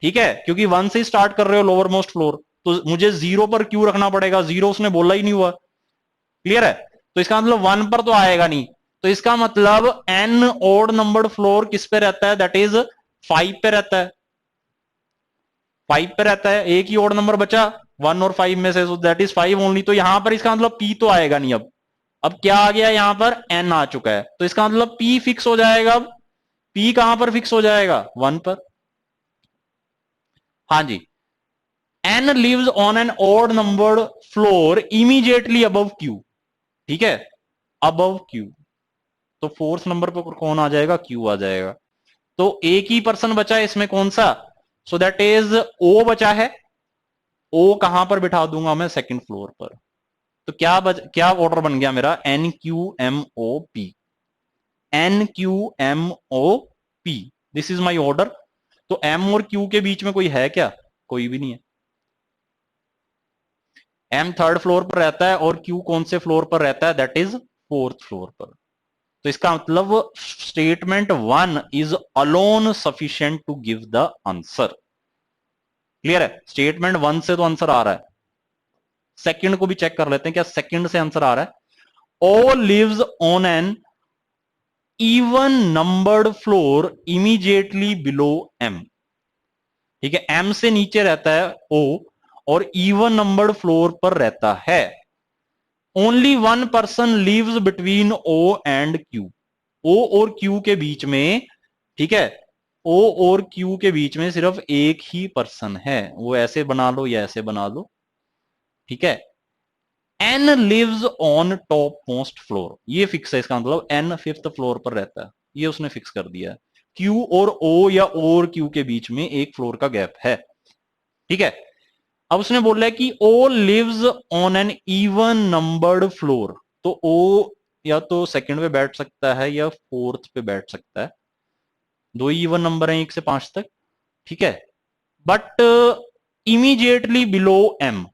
Speaker 1: ठीक है, क्योंकि 1 से स्टार्ट कर रहे हो लोअर मोस्ट फ्लोर, तो मुझे 0 पर क्यू रखना पड़ेगा, 0 उसने बोला ही नहीं हुआ। क्लियर है, तो इसका मतलब 1 पर तो आएगा नहीं। तो इसका मतलब एन ओड नंबर्ड फ्लोर किस पे रहता है, दैट इज 5 पे रहता है। 5 पे रहता है, एक ही ओड नंबर बचा 1 और 5 में से, सो दैट इज 5 ओनली। तो यहां पर इसका मतलब पी तो आएगा नहीं। अब क्या आ गया, यहां पर एन आ चुका है, तो इसका मतलब पी फिक्स हो जाएगा। अब पी कहां पर फिक्स हो जाएगा, 1 पर। हाँ जी, N lives on an odd numbered floor immediately above Q. ठीक है, अबव क्यू, तो फोर्थ नंबर पर कौन आ जाएगा, क्यू आ जाएगा। तो एक ही पर्सन बचा है इसमें, कौन सा? सो दैट इज ओ बचा है। ओ कहां पर बिठा दूंगा मैं? सेकंड फ्लोर पर। तो क्या ऑर्डर बन गया मेरा? N Q M O P, N Q M O P, this is my order. तो एम और क्यू के बीच में कोई है क्या? कोई भी नहीं है। एम थर्ड फ्लोर पर रहता है और क्यू कौन से फ्लोर पर रहता है? दैट इज फोर्थ फ्लोर पर। तो इसका मतलब statement one is alone sufficient to give the answer. Clear है? स्टेटमेंट वन से तो आंसर आ रहा है। सेकंड को भी चेक कर लेते हैं, क्या सेकंड से आंसर आ रहा है? O lives on an even numbered floor immediately below M. ठीक है, एम से नीचे रहता है ओ और इवन नंबर्ड फ्लोर पर रहता है। Only one person lives between O and Q. O और क्यू के बीच में, ठीक है, ओ और क्यू के बीच में सिर्फ एक ही पर्सन है। वो ऐसे बना लो या ऐसे बना लो। ठीक है, N lives on top most floor, ये फिक्स है। इसका मतलब एन फिफ्थ फ्लोर पर रहता है, ये उसने फिक्स कर दिया है। क्यू और ओ या ओ और क्यू के बीच में एक फ्लोर का गैप है। ठीक है, अब उसने बोला है कि O lives on an even numbered floor. तो ओ या तो सेकंड पे बैठ सकता है या फोर्थ पे बैठ सकता है। दो ही इवन नंबर हैं 1 से 5 तक। ठीक है, but immediately below M,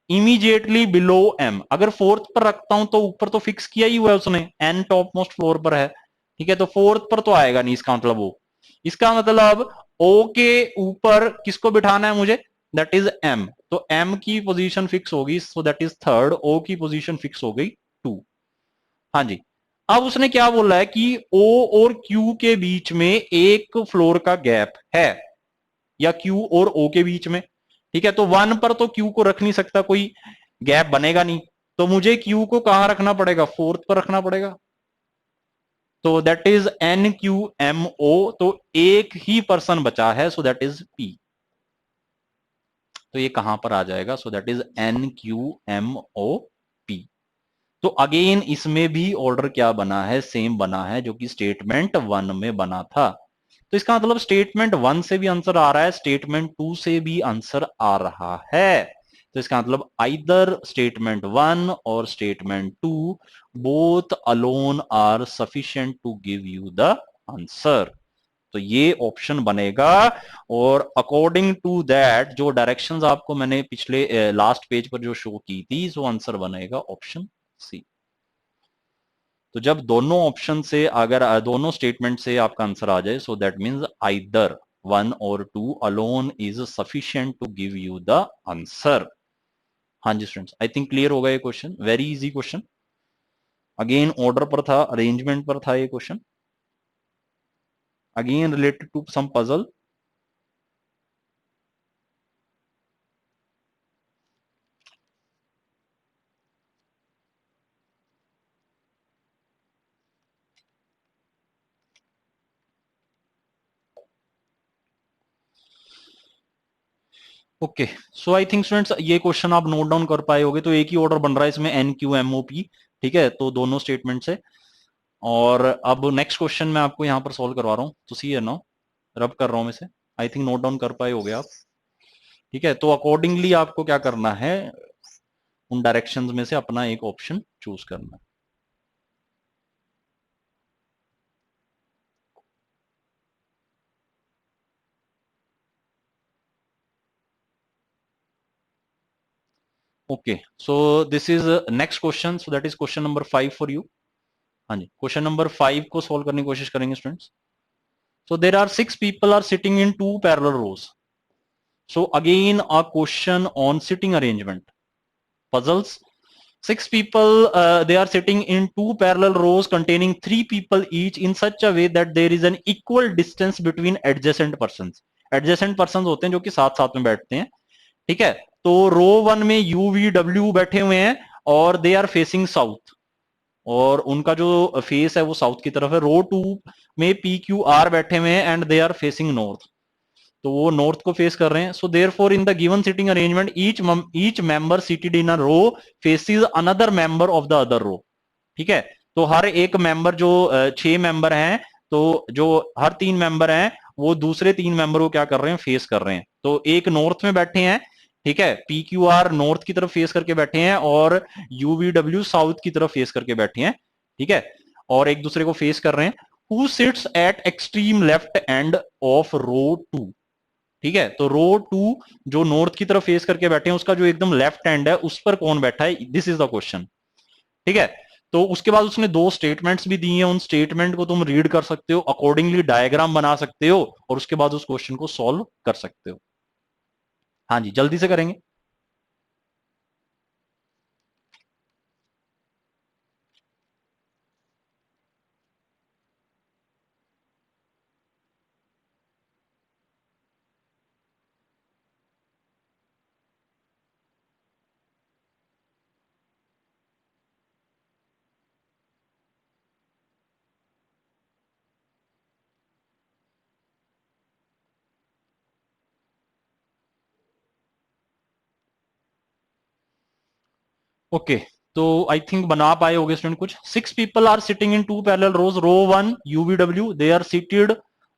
Speaker 1: immediately below M अगर फोर्थ पर रखता हूं तो ऊपर तो फिक्स किया ही हुआ है उसने, एन टॉप मोस्ट फ्लोर पर है। ठीक है, तो फोर्थ पर तो आएगा नहीं। इसका मतलब वो, इसका मतलब ओ के ऊपर किसको बिठाना है मुझे? That is M. तो एम की पोजीशन फिक्स होगी, so that is third. O की पोजीशन फिक्स हो गई 2। हाँ जी, अब उसने क्या बोला है कि ओ और क्यू के बीच में एक फ्लोर का गैप है, या क्यू और ओ के बीच में। ठीक है, तो 1 पर तो क्यू को रख नहीं सकता, कोई गैप बनेगा नहीं। तो मुझे क्यू को कहां रखना पड़ेगा? फोर्थ पर रखना पड़ेगा। तो that is N Q M O. तो एक ही पर्सन बचा है, सो दैट इज पी। तो ये कहां पर आ जाएगा? So that is N Q M O P. तो अगेन इसमें भी ऑर्डर क्या बना है? सेम बना है जो कि स्टेटमेंट वन में बना था। तो इसका मतलब स्टेटमेंट वन से भी आंसर आ रहा है, स्टेटमेंट टू से भी आंसर आ रहा है। तो इसका मतलब आइदर स्टेटमेंट वन और statement two both alone are sufficient to give you the answer. तो ये ऑप्शन बनेगा। और अकॉर्डिंग टू दैट जो डायरेक्शंस आपको मैंने पिछले लास्ट पेज पर जो शो की थी, जो आंसर बनेगा ऑप्शन सी। तो जब दोनों ऑप्शन से, अगर दोनों स्टेटमेंट से आपका आंसर आ जाए, सो दैट मीन्स आइदर 1 और 2 alone is sufficient to give you the answer. हाँ जी स्टूडेंट्स, आई थिंक क्लियर होगा ये question. Very easy question. Again order पर था, अरेंजमेंट पर था ये question, again related to some puzzle. Okay, so I think students ये क्वेश्चन आप नोट डाउन कर पाए होगे। तो एक ही ऑर्डर बन रहा है इसमें, N Q M O P. ठीक है, तो दोनों स्टेटमेंट से। और अब नेक्स्ट क्वेश्चन मैं आपको यहाँ पर सॉल्व करवा रहा हूँ, तो सी है नो, रब कर रहा हूँ इसे। आई थिंक नोट डाउन कर पाए होगे आप। ठीक है, तो अकॉर्डिंगली आपको क्या करना है? उन डायरेक्शंस में से अपना एक ऑप्शन चूज करना है। Okay, so this is next question, so that is question number 5 for you. हाँ जी, क्वेश्चन नंबर 5 को सॉल्व करने की कोशिश करेंगे students. So there are 6 people are sitting in 2 parallel rows. So again a question on sitting arrangement puzzles. 6 people they are sitting in 2 parallel rows containing 3 people each in such a way that there is an equal distance between adjacent persons. Adjacent persons होते हैं जो कि साथ साथ में बैठते हैं। ठीक है, तो रो 1 में यू वी डब्ल्यू बैठे हुए हैं और दे आर फेसिंग साउथ, और उनका जो फेस है वो साउथ की तरफ है। रो 2 में पी क्यू आर बैठे हुए हैं and they are facing north, तो वो नॉर्थ को फेस कर रहे हैं। So therefore in the given sitting arrangement each member seated in a row faces another member of the other row. ठीक है, तो हर एक मेंबर जो 6 मेंबर हैं तो जो हर 3 मेंबर हैं वो दूसरे 3 मेंबर को क्या कर रहे हैं, फेस कर रहे हैं। तो एक नॉर्थ में बैठे हैं, ठीक है, पी क्यू आर नॉर्थ की तरफ फेस करके बैठे हैं और यूवीडब्ल्यू साउथ की तरफ फेस करके बैठे हैं, ठीक है, और एक दूसरे को फेस कर रहे हैं। Who sits at extreme left end of row 2, ठीक है, तो रो 2 जो नॉर्थ की तरफ फेस करके बैठे हैं उसका जो एकदम लेफ्ट हैंड है उस पर कौन बैठा है, दिस इज द क्वेश्चन, ठीक है। तो उसके बाद उसने 2 स्टेटमेंट्स भी दिए हैं, उन स्टेटमेंट को तुम रीड कर सकते हो, अकॉर्डिंगली डायग्राम बना सकते हो और उसके बाद उस क्वेश्चन को सॉल्व कर सकते हो। हाँ जी, जल्दी से करेंगे। ओके, तो आई थिंक बना पाए होगे स्टूडेंट कुछ। 6 people are sitting in 2 parallel rows, row 1 U V W, they are seated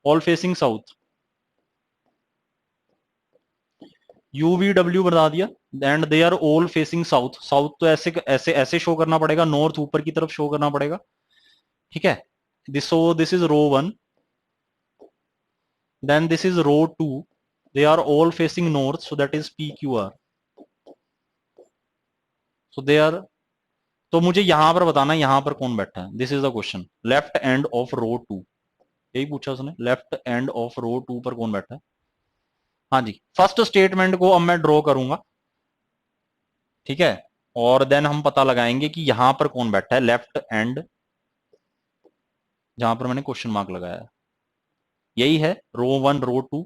Speaker 1: all facing south. U V W बता दिया and they are all facing south. South तो ऐसे ऐसे ऐसे शो करना पड़ेगा, नॉर्थ ऊपर की तरफ शो करना पड़ेगा, ठीक है। This is row 1, then this is row 2, they are all facing north, so that is pqr, so they are, तो मुझे यहां पर बताना है यहां पर कौन बैठा है, this is the question, left end of row 2, यही पूछा उसने, लेफ्ट एंड ऑफ रो 2 पर कौन बैठा है। हाँ जी, फर्स्ट स्टेटमेंट को अब मैं ड्रॉ करूंगा, ठीक है, और देन हम पता लगाएंगे कि यहां पर कौन बैठा है, लेफ्ट एंड, जहां पर मैंने क्वेश्चन मार्क लगाया है यही है, रो 1 रो 2।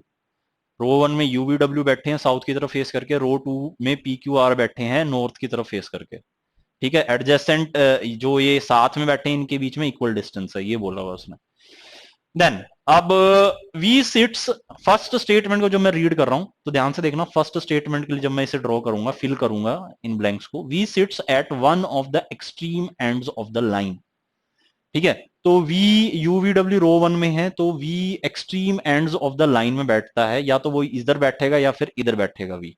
Speaker 1: रो 1 में यूवीडब्ल्यू बैठे हैं साउथ की तरफ फेस करके, रो 2 में पी क्यू आर बैठे हैं नॉर्थ की तरफ फेस करके, ठीक है। एडजेसेंट जो ये साथ में बैठे हैं इनके बीच में इक्वल डिस्टेंस है, ये बोला हुआ उसने। देन अब वी सिट्स, फर्स्ट स्टेटमेंट को जब मैं रीड कर रहा हूं तो ध्यान से देखना, फर्स्ट स्टेटमेंट के लिए जब मैं इसे ड्रॉ करूंगा, फिल करूंगा इन ब्लैंक्स को, we seats eight one of the extreme ends of the line, ठीक है। तो वी यूवीडब्ल्यू रो 1 में है, तो V extreme ends of the line में बैठता है, या तो वो इधर बैठेगा या फिर इधर बैठेगा वी,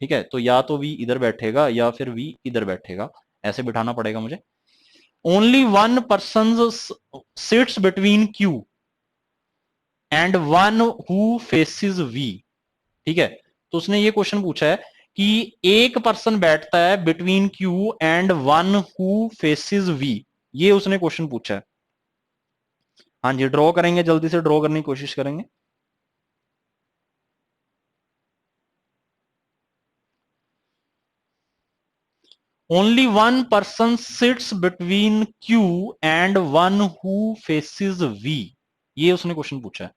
Speaker 1: ठीक है, तो या तो वी इधर बैठेगा या फिर वी इधर बैठेगा, ऐसे बिठाना पड़ेगा मुझे। Only one person sits between Q and one who faces V, ठीक है। तो उसने ये क्वेश्चन पूछा है कि एक पर्सन बैठता है between Q and one who faces V, ये उसने क्वेश्चन पूछा है। हाँ जी, ड्रॉ करेंगे, जल्दी से ड्रॉ करने की कोशिश करेंगे। Only one person sits between Q and one who faces V, ये उसने क्वेश्चन पूछा है।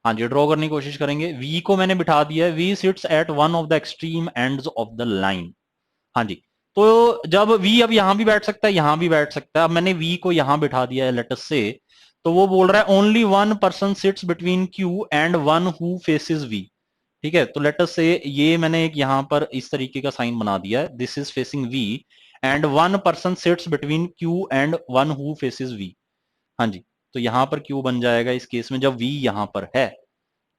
Speaker 1: हाँ जी, ड्रॉ करने की कोशिश करेंगे। वी को मैंने बिठा दिया है, we seats eight one of the extreme ends of the line. हाँ जी, तो जब वी अब यहां भी बैठ सकता है, यहां भी बैठ सकता है, अब मैंने वी को यहां बिठा दिया है लेटस से, तो वो बोल रहा है only one person sits between Q and one who faces V, ठीक है। तो लेटस से ये मैंने एक यहां पर इस तरीके का साइन बना दिया है, this is facing V and one person sits between Q and one who faces V. हाँ जी, तो यहां पर क्यू बन जाएगा इस केस में जब वी यहां पर है,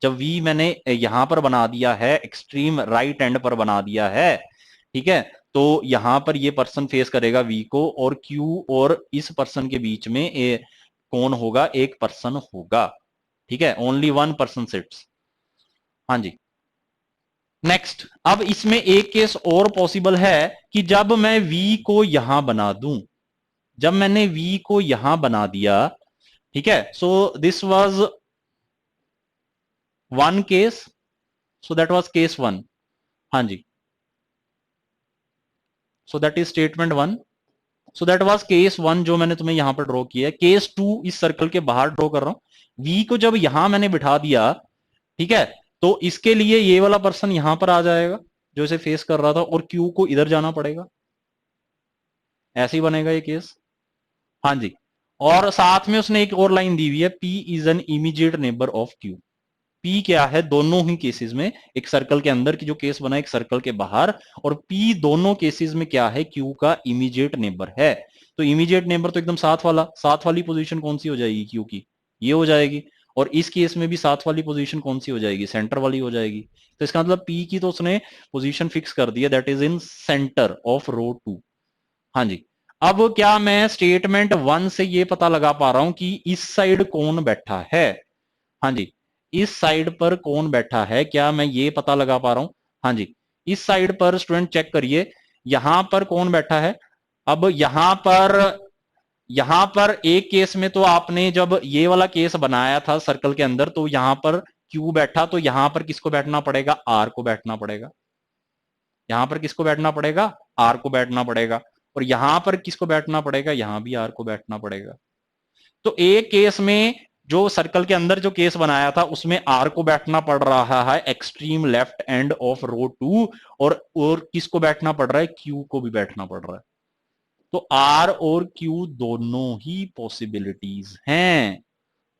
Speaker 1: जब वी मैंने यहां पर बना दिया है, एक्सट्रीम राइट एंड पर बना दिया है, ठीक है, तो यहां पर ये पर्सन फेस करेगा वी को, और क्यू और इस पर्सन के बीच में कौन होगा, एक पर्सन होगा, ठीक है, ओनली वन पर्सन सिट्स। हाँ जी, नेक्स्ट, अब इसमें एक केस और पॉसिबल है कि जब मैं वी को यहां बना दूं, जब मैंने वी को यहां बना दिया, ठीक है, so this was one case, so that was case one. हाँ जी, so that is statement one, so that was case one जो मैंने तुम्हें यहां पर ड्रॉ किया है। केस टू इस सर्कल के बाहर ड्रॉ कर रहा हूं, वी को जब यहां मैंने बिठा दिया, ठीक है, तो इसके लिए ये वाला पर्सन यहां पर आ जाएगा जो इसे फेस कर रहा था, और क्यू को इधर जाना पड़ेगा, ऐसे ही बनेगा ये केस। हाँ जी, और साथ में उसने एक और लाइन दी हुई है, P is an immediate neighbour of Q। P क्या है दोनों ही केसेस में, एक सर्कल के अंदर की जो केस बना है, एक सर्कल के बाहर, और P दोनों केसेस में क्या है, Q का इमीडिएट नेबर है। तो इमीडिएट नेबर तो एकदम साथ वाला, साथ वाली पोजीशन कौन सी हो जाएगी Q की, ये हो जाएगी। और इस केस में भी साथ वाली पोजीशन कौन सी हो जाएगी, सेंटर वाली हो जाएगी। तो इसका मतलब P की तो उसने पोजीशन फिक्स कर दी है, that is in centre of row 2। हाँ जी, अब क्या मैं स्टेटमेंट 1 से ये पता लगा पा रहा हूं कि इस साइड कौन बैठा है। हाँ जी, इस साइड पर कौन बैठा है, क्या मैं ये पता लगा पा रहा हूं। हाँ जी, इस साइड पर स्टूडेंट चेक करिए, यहां पर कौन बैठा है। अब यहां पर एक केस में तो आपने जब ये वाला केस बनाया था सर्कल के अंदर, तो यहां पर क्यू बैठा, तो यहां पर किसको बैठना पड़ेगा, आर को बैठना पड़ेगा। यहां पर किसको बैठना पड़ेगा, आर को बैठना पड़ेगा। और यहां पर किसको बैठना पड़ेगा, यहां भी आर को बैठना पड़ेगा। तो एक केस में जो सर्कल के अंदर जो केस बनाया था उसमें आर को बैठना पड़ रहा है extreme left end of row 2, और किसको बैठना पड़ रहा है, क्यू को भी बैठना पड़ रहा है। तो आर और क्यू दोनों ही पॉसिबिलिटीज हैं,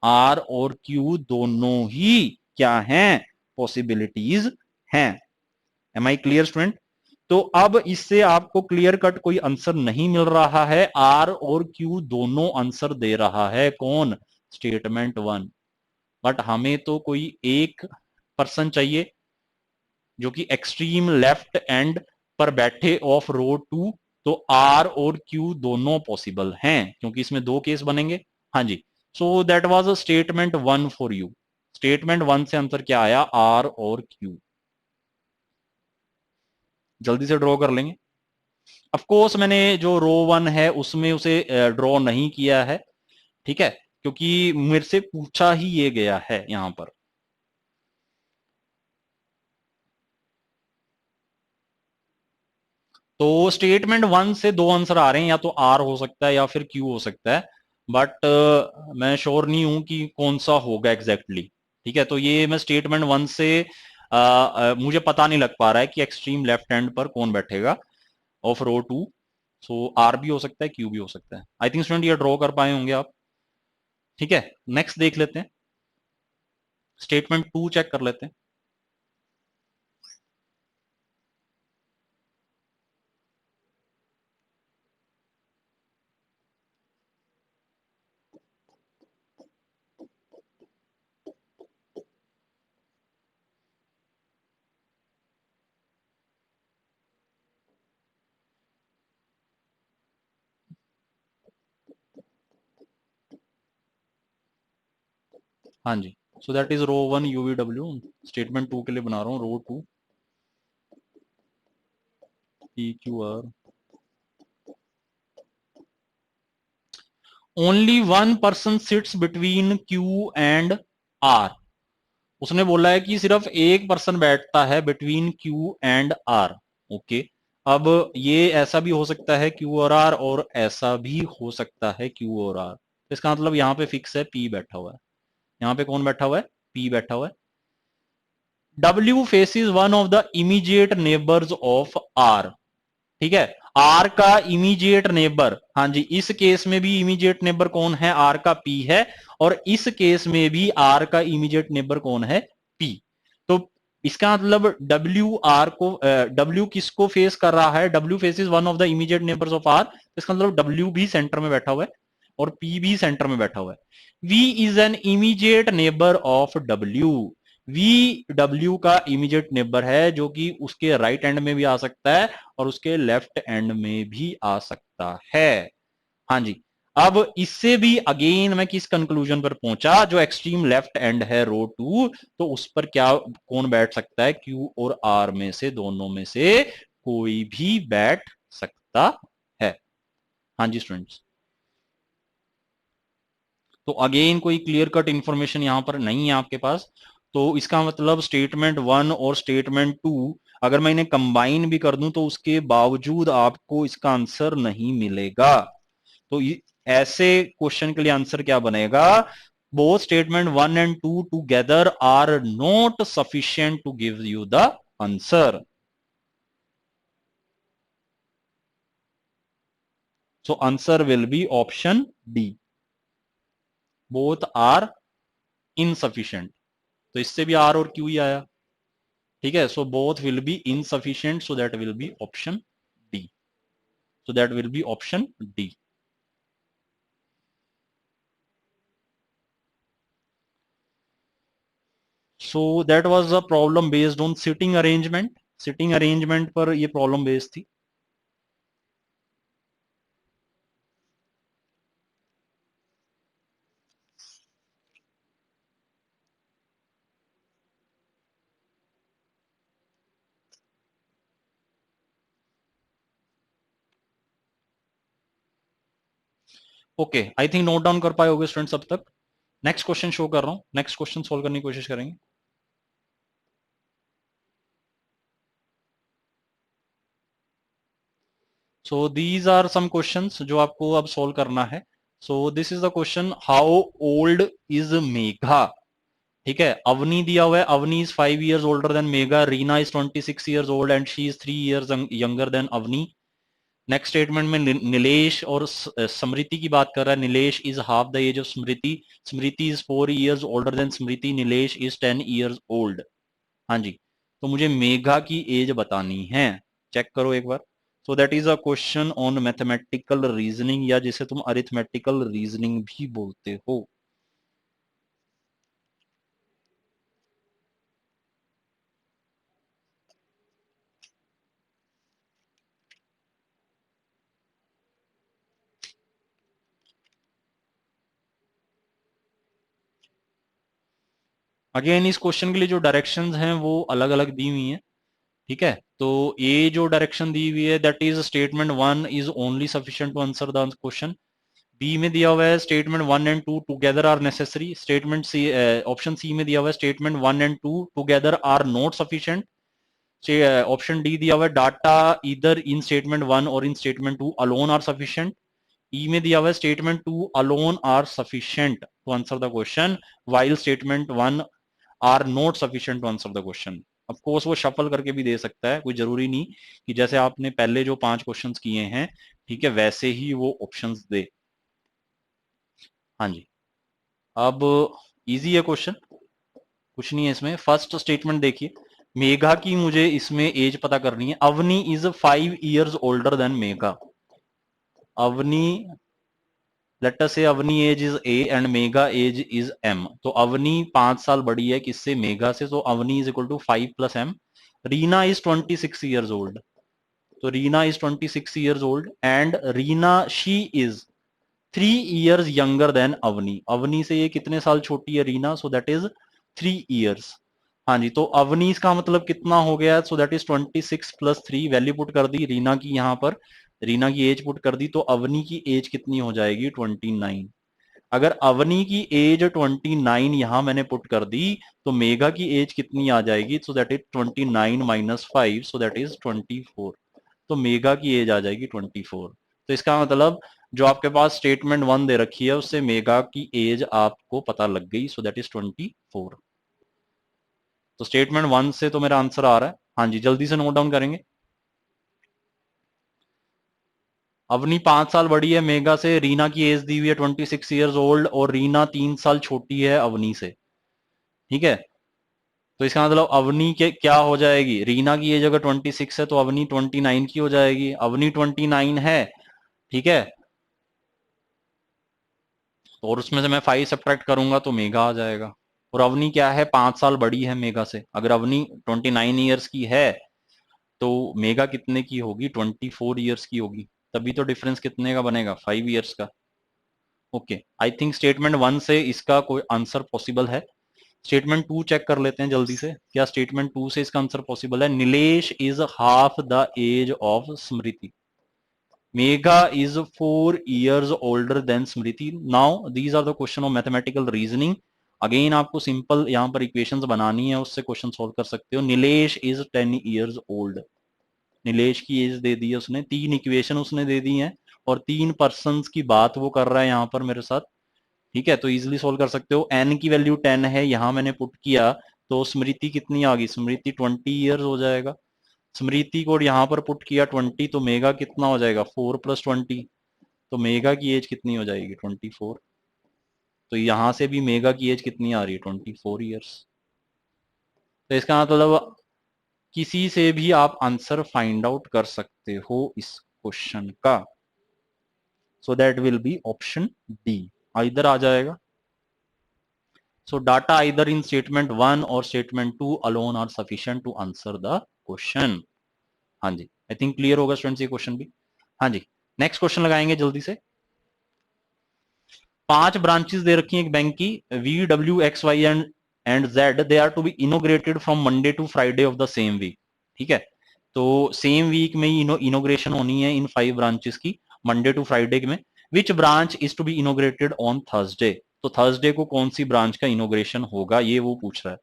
Speaker 1: आर और क्यू दोनों ही क्या हैं, पॉसिबिलिटीज हैं। Am I clear student. तो अब इससे आपको क्लियर कट कोई आंसर नहीं मिल रहा है, आर और क्यू दोनों आंसर दे रहा है कौन, स्टेटमेंट 1। बट हमें तो कोई एक पर्सन चाहिए जो कि एक्सट्रीम लेफ्ट एंड पर बैठे ऑफ रो 2। तो आर और क्यू दोनों पॉसिबल हैं क्योंकि इसमें दो केस बनेंगे। हाँ जी, so that was statement 1 for you. Statement 1 से आंसर क्या आया, आर और क्यू। जल्दी से ड्रॉ कर लेंगे। ऑफ कोर्स मैंने जो रो 1 है उसमें उसे ड्रॉ नहीं किया है, ठीक है, क्योंकि मेरे से पूछा ही ये गया है यहां पर। तो स्टेटमेंट 1 से दो आंसर आ रहे हैं, या तो आर हो सकता है या फिर क्यू हो सकता है, बट मैं श्योर नहीं हूं कि कौन सा होगा एग्जैक्टली ठीक है, तो ये मैं स्टेटमेंट 1 से मुझे पता नहीं लग पा रहा है कि एक्सट्रीम लेफ्ट हैंड पर कौन बैठेगा ऑफ रो 2। सो आर भी हो सकता है, क्यू भी हो सकता है। आई थिंक स्टूडेंट ये ड्रॉ कर पाए होंगे आप, ठीक है। नेक्स्ट देख लेते हैं, स्टेटमेंट 2 चेक कर लेते हैं। हाँ जी, so that is row 1 U V W. Statement 2 के लिए बना रहा हूँ, row 2 P Q R. Only one person sits between Q and R. उसने बोला है कि सिर्फ एक पर्सन बैठता है between Q and R. Okay, अब ये ऐसा भी हो सकता है क्यू और आर, और ऐसा भी हो सकता है क्यू और आर। इसका मतलब यहाँ पे फिक्स है, पी बैठा हुआ है। यहाँ पे कौन बैठा हुआ है, पी बैठा हुआ है। W faces one of the immediate neighbours of R, ठीक है, R का इमीडिएट नेबर। हाँ जी, इस केस में भी इमीडिएट नेबर कौन है, R का P है, और इस केस में भी R का इमीडिएट नेबर कौन है, P। तो इसका मतलब W किसको फेस कर रहा है, W faces one of the immediate neighbours of R। इसका मतलब W भी सेंटर में बैठा हुआ है और P भी सेंटर में बैठा हुआ है। V is an immediate neighbour of W। V W का इमीडिएट नेबर है, जो कि उसके राइट एंड में भी आ सकता है और उसके लेफ्ट एंड में भी आ सकता है। हाँ जी, अब इससे भी अगेन मैं किस कंक्लूजन पर पहुंचा, जो एक्सट्रीम लेफ्ट एंड है रो 2, तो उस पर क्या कौन बैठ सकता है, क्यू और आर में से दोनों में से कोई भी बैठ सकता है। हाँ जी स्टूडेंट्स, तो अगेन कोई क्लियर कट इंफॉर्मेशन यहां पर नहीं है आपके पास। तो इसका मतलब स्टेटमेंट 1 और स्टेटमेंट 2 अगर मैं इन्हें कंबाइन भी कर दूं तो उसके बावजूद आपको इसका आंसर नहीं मिलेगा। तो ऐसे क्वेश्चन के लिए आंसर क्या बनेगा, both statement 1 and 2 together are not sufficient to give you the answer. So answer will be option D. Both are insufficient. तो इससे भी R और Q ही आया, ठीक है. So both will be insufficient, so that will be option D. So that will be option D. So that was a problem based on sitting arrangement. Sitting arrangement पर ये problem based थी. Okay, I think note down कर पाए होगे स्टूडेंट्स अब तक. नेक्स्ट क्वेश्चन शो कर रहा हूं, नेक्स्ट क्वेश्चन सोल्व करने की कोशिश करेंगे. So these are some questions जो आपको अब सोल्व करना है. So this is the question, how old is Megha. ठीक है, अवनी दिया हुआ है, Avni is 5 years older than Megha, Reena is 26 years old and she is 3 years younger than Avni. Next statement में नीलेश और स्मृति की बात कर रहा है. Nilesh is half the age of Smriti, Smriti is 4 years older than Smriti, Nilesh is 10 years old. हाँ जी, तो मुझे मेघा की एज बतानी है. चेक करो एक बार. So that is a question on mathematical reasoning, या जिसे तुम अरिथमेटिकल रीजनिंग भी बोलते हो. अगेन इस क्वेश्चन के लिए जो डायरेक्शंस हैं वो अलग अलग दी हुई हैं. ठीक है, तो ये जो डायरेक्शन दी हुई है, that is statement 1 is only sufficient to answer the question. B में दिया हुआ है statement 1 and 2 together are necessary. Statement C, option C में दिया हुआ है statement 1 and 2 together are not sufficient. Option D दिया हुआ है डाटा इधर इन स्टेटमेंट 1 और in statement 2 alone are sufficient. E में दिया हुआ है statement 2 alone are sufficient to answer the question, while statement 1 are not sufficient to answer the question. Of course वो शफल करके भी दे सकता है, कोई जरूरी नहीं कि जैसे आपने पहले जो 5 क्वेश्चंस किए हैं, ठीक है, वैसे ही वो ऑप्शंस दे. हाँ जी, अब इजी है क्वेश्चन, कुछ नहीं है इसमें. फर्स्ट स्टेटमेंट देखिए, मेघा की मुझे इसमें एज पता करनी है. Avni is 5 years older than Megha. Avni, let us say Avni age is A and Megha age is M. तो अवनी 5 साल बड़ी है किससे, मेघा से. तो Avni is equal to 5 + m. Reena is 26 years old. तो Reena is 26 years old and Reena she is 3 years younger than Avni. Avni से ये कितने साल छोटी है Reena, so that is 3 years. हाँ जी, तो अवनी का मतलब कितना हो गया, सो दैट इज 26 + 3. वैल्यू पुट कर दी रीना की, यहाँ पर रीना की एज पुट कर दी, तो अवनी की एज कितनी हो जाएगी, 29. अगर अवनी की एज 29 यहां मैंने पुट कर दी, तो मेघा की एज कितनी आ जाएगी, सो that is 29 - 5, so that is 24. तो मेगा की एज आ जाएगी 24. तो इसका मतलब जो आपके पास स्टेटमेंट 1 दे रखी है उससे मेगा की एज आपको पता लग गई, सो दैट इज 24. तो स्टेटमेंट 1 से तो मेरा आंसर आ रहा है. हाँ जी, जल्दी से नोट डाउन करेंगे. अवनी 5 साल बड़ी है मेगा से, रीना की एज दी हुई है 26 years ओल्ड, और रीना 3 साल छोटी है अवनी से. ठीक है, तो इसका मतलब अवनी के क्या हो जाएगी, रीना की एज अगर 26 है तो अवनी 29 की हो जाएगी. अवनी 29 है, ठीक है, और उसमें से मैं 5 सब्ट्रैक्ट करूंगा तो मेगा आ जाएगा. और अवनी क्या है, 5 साल बड़ी है मेगा से. अगर अवनी 29 years की है तो मेगा कितने की होगी, 24 years की होगी. तभी तो डिफरेंस कितने का बनेगा, 5 years का. ओके, आई थिंक स्टेटमेंट 1 से इसका कोई आंसर पॉसिबल है. स्टेटमेंट 2 चेक कर लेते हैं जल्दी से, क्या स्टेटमेंट 2 से इसका आंसर पॉसिबल है. Nilesh is half the age of Smriti. Megha is 4 years older than Smriti. Now these are the question of mathematical reasoning. Again आपको सिंपल यहाँ पर इक्वेशंस बनानी है, उससे क्वेश्चन सोल्व कर सकते हो. Nilesh is 10 years old. Nilesh की एज दे दी है उसने, 3 इक्वेशन उसने दे दी हैं, और 3 पर्संस की बात वो कर रहा है यहाँ पर मेरे साथ. ठीक है, तो इजिली सोल्व कर सकते हो. एन की वैल्यू 10 है, यहाँ मैंने पुट किया, तो स्मृति कितनी आ गई, स्मृति 20 years हो जाएगा. स्मृति को यहाँ पर पुट किया 20, तो मेगा कितना हो जाएगा, 4 + 20. तो मेगा की एज कितनी हो जाएगी 24। तो यहां से भी मेगा की एज कितनी आ रही है 24 ईयर्स। तो इसका मतलब किसी से भी आप आंसर फाइंड आउट कर सकते हो इस क्वेश्चन का। So that will be option D, इधर आ जाएगा। So data either in statement 1 or statement 2 alone are sufficient to answer the question। हाँ जी, आई थिंक क्लियर होगा स्टूडेंट्स ये क्वेश्चन भी। हाँ जी, नेक्स्ट क्वेश्चन लगाएंगे जल्दी से। 5 ब्रांचेस दे रखी हैं एक बैंक की, VWXY and Z, they are to be inaugurated from Monday to Friday of the same week. ठीक है, तो सेम वीक में ही इनोग्रेशन होनी है इन 5 ब्रांचेस की, मंडे टू फ्राइडे में। Which branch is to be inaugurated on Thursday, तो थर्सडे को कौन सी ब्रांच का इनोग्रेशन होगा ये वो पूछ रहा है।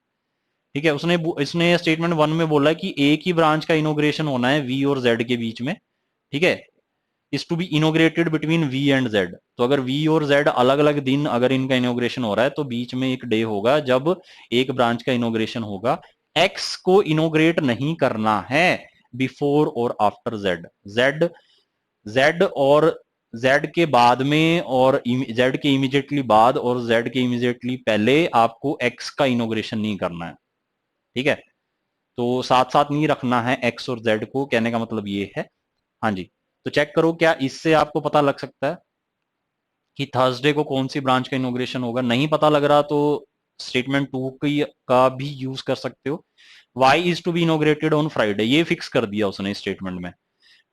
Speaker 1: ठीक है, उसने इसने स्टेटमेंट 1 में बोला कि एक ही ब्रांच का इनोग्रेशन होना है V और Z के बीच में। ठीक है, is to be inaugurated between V and Z। तो अगर V और Z अलग अलग दिन अगर इनका इनोग्रेशन हो रहा है तो बीच में एक डे होगा जब एक ब्रांच का इनोग्रेशन होगा। X को इनोग्रेट नहीं करना है बिफोर और आफ्टर Z। Z Z और Z के बाद में और Z के इमीडिएटली बाद और Z के इमीडिएटली पहले आपको X का इनोग्रेशन नहीं करना है। ठीक है, तो साथ साथ नहीं रखना है X और Z को, कहने का मतलब ये है। हाँ जी, तो चेक करो क्या इससे आपको पता लग सकता है कि थर्सडे को कौन सी ब्रांच का इनोग्रेशन होगा। नहीं पता लग रहा तो स्टेटमेंट 2 की का भी यूज कर सकते हो। Y is to be inaugurated on Friday, ये फिक्स कर दिया उसने स्टेटमेंट में।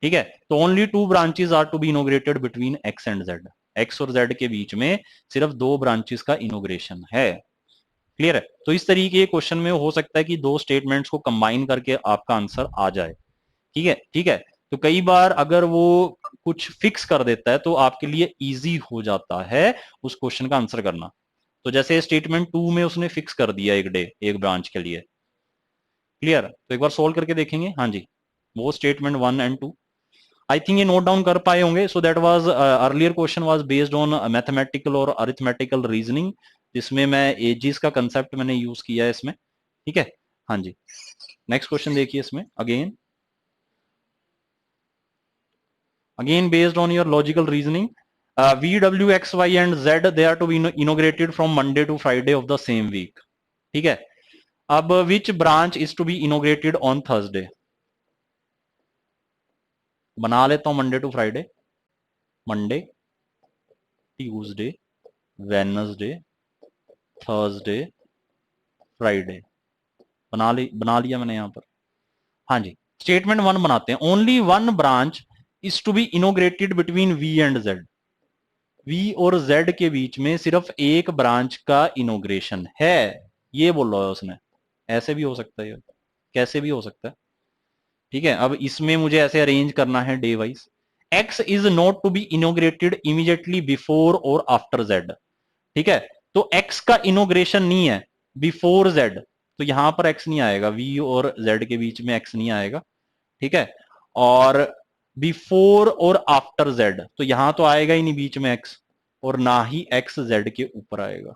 Speaker 1: ठीक है, तो only 2 branches are to be inaugurated between X and Z। X और Z के बीच में सिर्फ 2 ब्रांचेस का इनोग्रेशन है। क्लियर है, तो इस तरीके के क्वेश्चन में हो सकता है कि 2 स्टेटमेंट्स को कंबाइन करके आपका आंसर आ जाए। ठीक है, ठीक है, तो कई बार अगर वो कुछ फिक्स कर देता है तो आपके लिए इजी हो जाता है उस क्वेश्चन का आंसर करना। तो जैसे स्टेटमेंट 2 में उसने फिक्स कर दिया एक डे एक ब्रांच के लिए। क्लियर, तो एक बार सोल्व करके देखेंगे। हाँ जी, वो स्टेटमेंट 1 एंड 2 आई थिंक ये नोट डाउन कर पाए होंगे। सो that was earlier question was based on mathematical और अरिथमेटिकल रीजनिंग, जिसमें मैं एजिस का कंसेप्ट मैंने यूज किया है इसमें। ठीक है, हाँ जी, नेक्स्ट क्वेश्चन देखिए इसमें। Again based on your logical reasoning, V, W, X, Y and Z they are to be inaugurated from Monday to Friday of the same week। ठीक है, अब which branch is to be inaugurated on Thursday. बना लेता हूं Monday to Friday, Monday, Tuesday, Wednesday, Thursday, Friday. बना लिया मैंने यहां पर। हाँ जी, स्टेटमेंट 1 बनाते हैं। Only one branch is to be inaugurated between V and Z। V और Z के बीच में सिर्फ एक ब्रांच का इनोग्रेशन है, ये बोल रहा है उसने। ऐसे भी हो सकता है, कैसे भी हो सकता है। ठीक है, अब इसमें मुझे ऐसे अरेंज करना है day wise. X is not to be inaugurated immediately before और आफ्टर Z। ठीक है, तो X का इनोग्रेशन नहीं है बिफोर Z, तो यहां पर X नहीं आएगा, V और Z के बीच में X नहीं आएगा। ठीक है, और बिफोर और आफ्टर Z, तो यहां तो आएगा ही नहीं बीच में X, और ना ही X Z के ऊपर आएगा,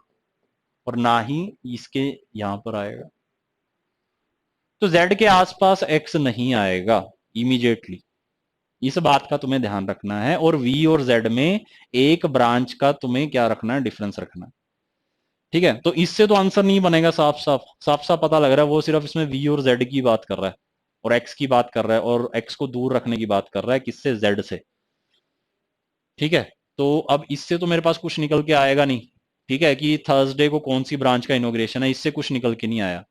Speaker 1: और ना ही इसके यहां पर आएगा। तो Z के आसपास X नहीं आएगा इमीडिएटली, इस बात का तुम्हें ध्यान रखना है। और V और Z में एक ब्रांच का तुम्हें क्या रखना है, डिफरेंस रखना है। ठीक है, तो इससे तो आंसर नहीं बनेगा। साफ साफ साफ साफ पता लग रहा है वो सिर्फ इसमें V और Z की बात कर रहा है और X की बात कर रहा है, और X को दूर रखने की बात कर रहा है, किससे, Z से। ठीक है, तो अब इससे तो मेरे पास कुछ निकल के आएगा नहीं। ठीक है, कि थर्सडे को कौन सी ब्रांच का इनोग्रेशन है, इससे कुछ निकल के नहीं आया।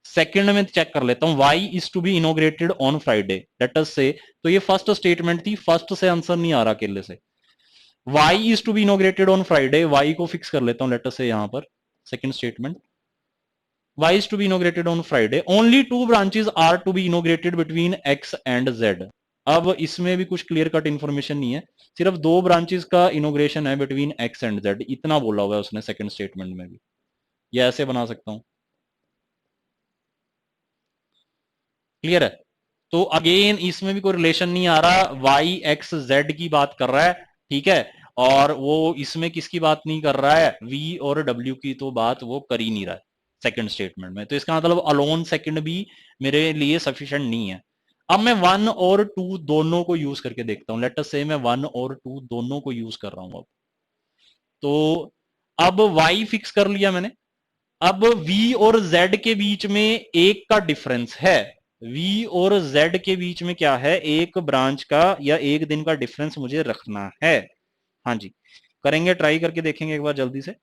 Speaker 1: सेकंड में चेक कर लेता हूं, Y is to be inaugurated on Friday, let us say. तो ये फर्स्ट स्टेटमेंट थी, फर्स्ट से आंसर नहीं आ रहा अकेले से। Y is to be inaugurated on Friday, Y को फिक्स कर लेता हूं, लेट अस से यहां पर second statement. Y is to be inaugurated on Friday. Only 2 branches are to be inaugurated between X and Z। अब इसमें भी कुछ क्लियर कट इंफॉर्मेशन नहीं है, सिर्फ 2 ब्रांचेस का इनोग्रेशन है बिटवीन X एंड Z, इतना बोला हुआ है उसने सेकंड स्टेटमेंट में भी। ये ऐसे बना सकता हूं। क्लियर है, तो अगेन इसमें भी कोई रिलेशन नहीं आ रहा, Y X Z की बात कर रहा है। ठीक है, और वो इसमें किसकी बात नहीं कर रहा है, V और W की तो बात वो कर ही नहीं रहा है सेकंड स्टेटमेंट में। तो इसका मतलब अलोन सेकंड भी मेरे लिए सफिशिएंट नहीं है। अब मैं 1 और 2 दोनों को यूज करके देखता हूं। लेट अस से मैं 1 और 2 दोनों को यूज कर रहा हूं। अब तो अब y फिक्स कर लिया मैंने। अब v और z के बीच में एक का डिफरेंस है। v और z के बीच में क्या है, एक ब्रांच का या एक दिन का डिफरेंस मुझे रखना है। हाँ जी, करेंगे, ट्राई करके देखेंगे एक बार जल्दी से।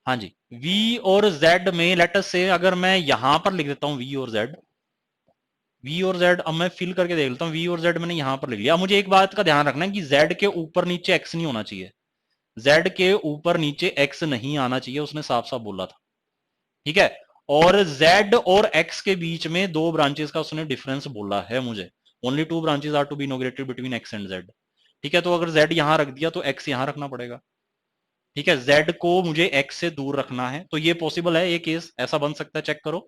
Speaker 1: हाँ जी, v और z में लेट अस से अगर मैं यहां पर लिख देता हूं v और z, v और z, अब मैं फिल करके देख लेता हूं। v और z मैंने यहां पर लिख लिया। मुझे एक बात का ध्यान रखना है कि z के ऊपर नीचे x नहीं होना चाहिए। z के ऊपर नीचे x नहीं आना चाहिए, उसने साफ साफ बोला था। ठीक है, और z और x के बीच में दो ब्रांचेस का उसने डिफरेंस बोला है मुझे। Only two branches are to be inaugurated between x and z। ठीक है, तो अगर z यहां रख दिया तो x यहां रखना पड़ेगा। ठीक है, z को मुझे x से दूर रखना है, तो ये पॉसिबल है, ये केस ऐसा बन सकता है। चेक करो,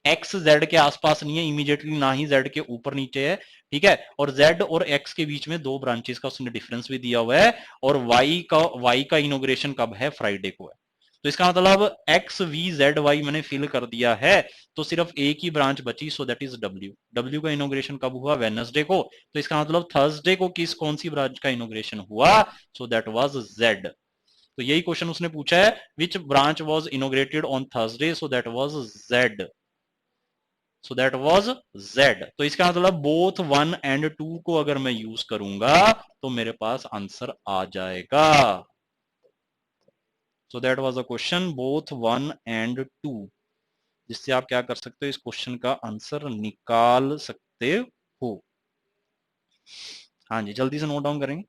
Speaker 1: x z के आसपास नहीं है इमीडिएटली, ना ही z के ऊपर नीचे है। ठीक है, और z और x के बीच में दो ब्रांचेस का उसने डिफरेंस भी दिया हुआ है, और y का इनोग्रेशन कब है, फ्राइडे को है। तो इसका मतलब एक्स वी जेड वाई मैंने फिल कर दिया है, तो सिर्फ एक ही ब्रांच बची, सो दैट इज डब्ल्यू। डब्ल्यू का इनोग्रेशन कब हुआ, वेनसडे को, तो इसका मतलब थर्सडे को कौन सी ब्रांच का इनोग्रेशन हुआ, सो दैट वाज जेड। तो यही क्वेश्चन उसने पूछा है, which branch was inaugurated on Thursday, so that was Z. So that was Z. तो इसका मतलब बोथ 1 and 2 को अगर मैं यूज करूंगा तो मेरे पास आंसर आ जाएगा। So that was a question both 1 and 2, जिससे आप क्या कर सकते हो, इस क्वेश्चन का आंसर निकाल सकते हो। हाँ जी, जल्दी से नोट डाउन करेंगे।